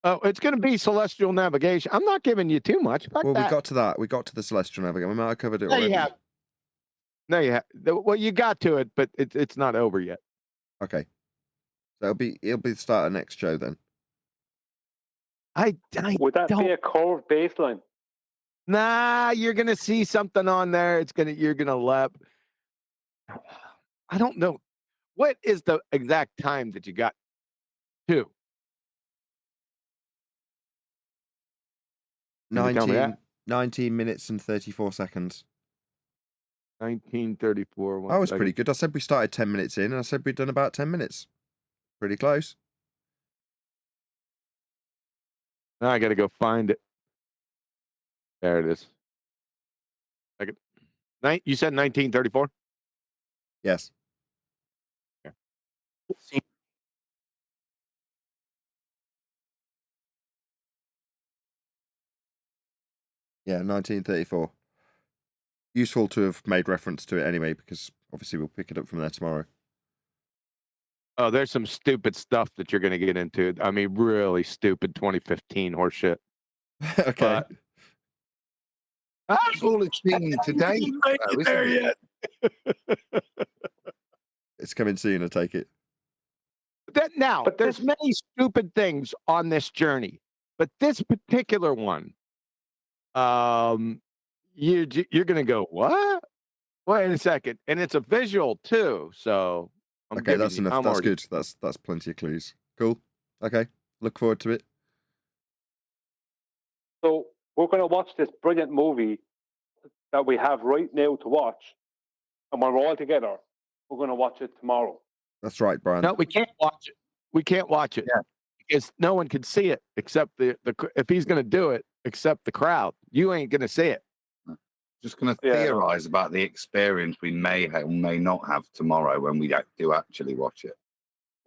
Oh, it's going to be celestial navigation. I'm not giving you too much. Fuck Well, that. we got to that. We got to the celestial navigation. We might have covered it No, already. you have. No, you have. Well, you got to it, but it's not over yet. Okay. So it'll be the start of next show then. Would that be a curved baseline? Nah, you're gonna see something on there. You're gonna laugh. I don't know. What is the exact time that you got to? Can you tell me 19, that? 19 minutes and 34 seconds. 1934. I was pretty good. I said we started 10 minutes in, and I said we'd done about 10 minutes. Pretty close. Now I got to go find it. There it is. Second. You said 1934? Yes. Yeah. Yeah, 1934. Useful to have made reference to it anyway, because obviously we'll pick it up from there tomorrow. Oh, there's some stupid stuff that you're going to get into. I mean, really stupid 2015 horseshit. Okay. But, That's all it's been today. Though, isn't it? It's coming soon, I take it. Now, there's many stupid things on this journey, but this particular one, you're going to go, what? Wait a second. And it's a visual too, so Okay, that's enough. That's good. That's plenty of clues. Cool. Okay. Look forward to it. So we're going to watch this brilliant movie that we have right now to watch, and when we're all together, we're going to watch it tomorrow. That's right, Brian. No, we can't watch it. We can't watch it because no one can see it except the if he's going to do it, except the crowd. You ain't going to see it. Just going to theorize about the experience we may or may not have tomorrow when we do actually watch it.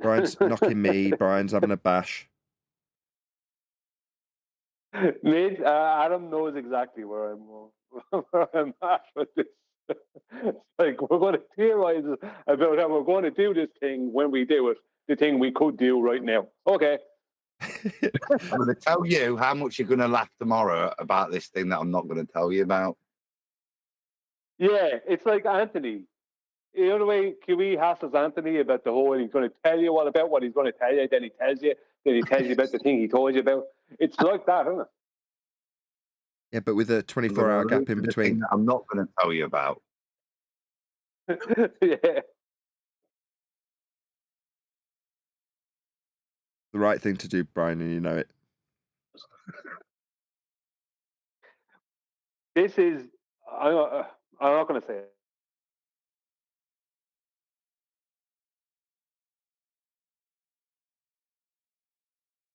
Brian's knocking me. Brian's having a bash. Mate, Adam knows exactly where I'm at with this. Like, we're going to theorize about how we're going to do this thing when we do it, the thing we could do right now. Okay. I'm going to tell you how much you're going to laugh tomorrow about this thing that I'm not going to tell you about. Yeah, it's like Anthony. You know the way QE hassles Anthony about the whole, he's going to tell you all about what he's going to tell you, then he tells you about the thing he told you about. It's like that, isn't it? Yeah, but with a 24-hour gap in between. I'm not going to tell you about. Yeah. The right thing to do, Brian, and you know it. This is, I'm not going to say it.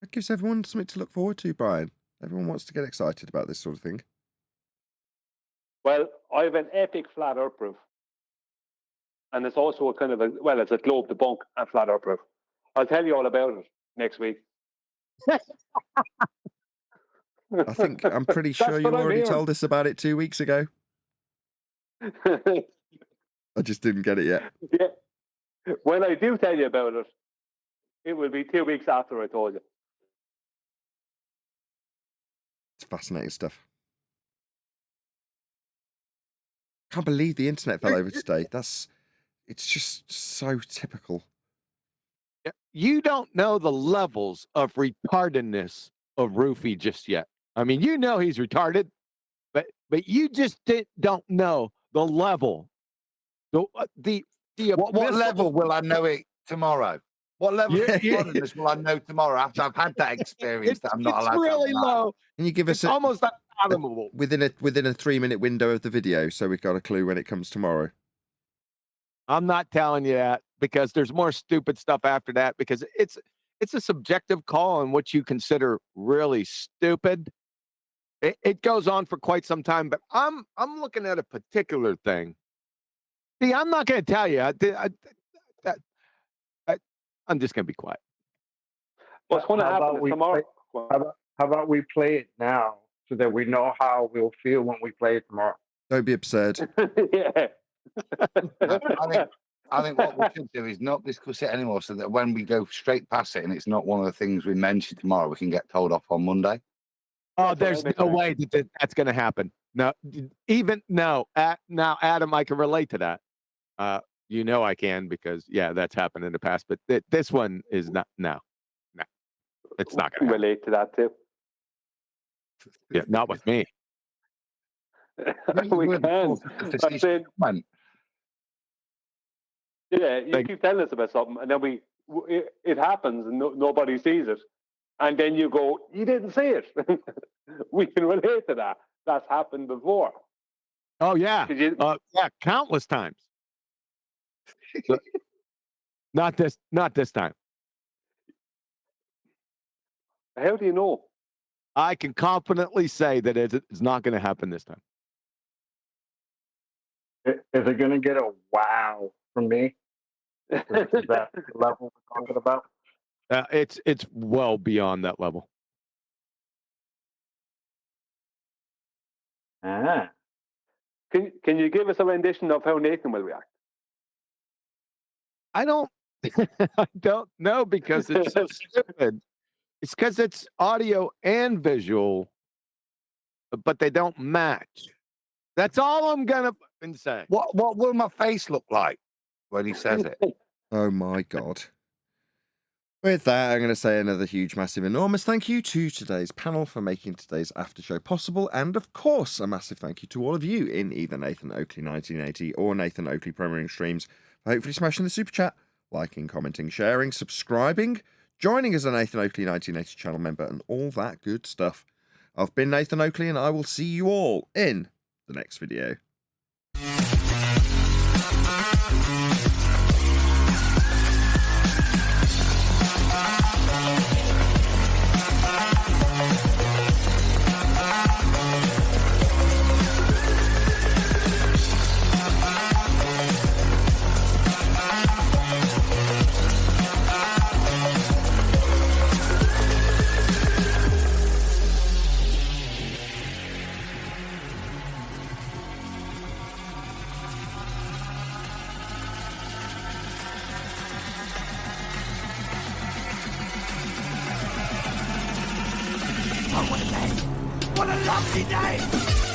That gives everyone something to look forward to, Brian. Everyone wants to get excited about this sort of thing. Well, I have an epic flat earth proof. And it's also a kind of it's a globe debunk and flat earth proof. I'll tell you all about it next week. I'm pretty sure you already told us about it 2 weeks ago. I just didn't get it yet. Yeah. When I do tell you about it, it will be 2 weeks after I told you. It's fascinating stuff. Can't believe the internet fell over today. It's just so typical. You don't know the levels of retardedness of Roohif just yet. I mean, you know he's retarded, but you just don't know the level. What level will I know it tomorrow? What level of retardedness will I know tomorrow after I've had that experience that I'm not allowed really to have? low. Can you give us almost unfathomable within a 3-minute window of the video, so we've got a clue when it comes tomorrow? I'm not telling you that because there's more stupid stuff after that because it's a subjective call on what you consider really stupid. It goes on for quite some time, but I'm looking at a particular thing. See, I'm not going to tell you. I'm just going to be quiet. What's going to happen tomorrow? How about we play it now so that we know how we'll feel when we play it tomorrow? Don't be absurd. Yeah. I think what we should do is not discuss it anymore so that when we go straight past it and it's not one of the things we mentioned tomorrow, we can get told off on Monday. Oh, there's no way that's going to happen. No, now, Adam, I can relate to that. You know I can because, that's happened in the past. But this one is not. No, it's not going to relate to that too. Yeah, not with me. We can. I said, you keep telling us about something, and then it happens, and nobody sees it, And then you go, you didn't say it. We can relate to that. That's happened before. Oh yeah, yeah, countless times. Not this time. How do you know? I can confidently say that it's not going to happen this time. Is it going to get a wow from me? Is that the level we're talking about? It's well beyond that level. Ah. Can you give us a rendition of how Nathan will react? I don't know because it's so stupid. It's because it's audio and visual, but they don't match. That's all I'm gonna say. What will my face look like when he says it? Oh my God. With that, I'm going to say another huge, massive, enormous thank you to today's panel for making today's after show possible. And of course, a massive thank you to all of you in either Nathan Oakley 1980 or Nathan Oakley Premiering Streams for hopefully smashing the super chat, liking, commenting, sharing, subscribing, joining as a Nathan Oakley 1980 channel member, and all that good stuff. I've been Nathan Oakley, and I will see you all in the next video. What a lovely day!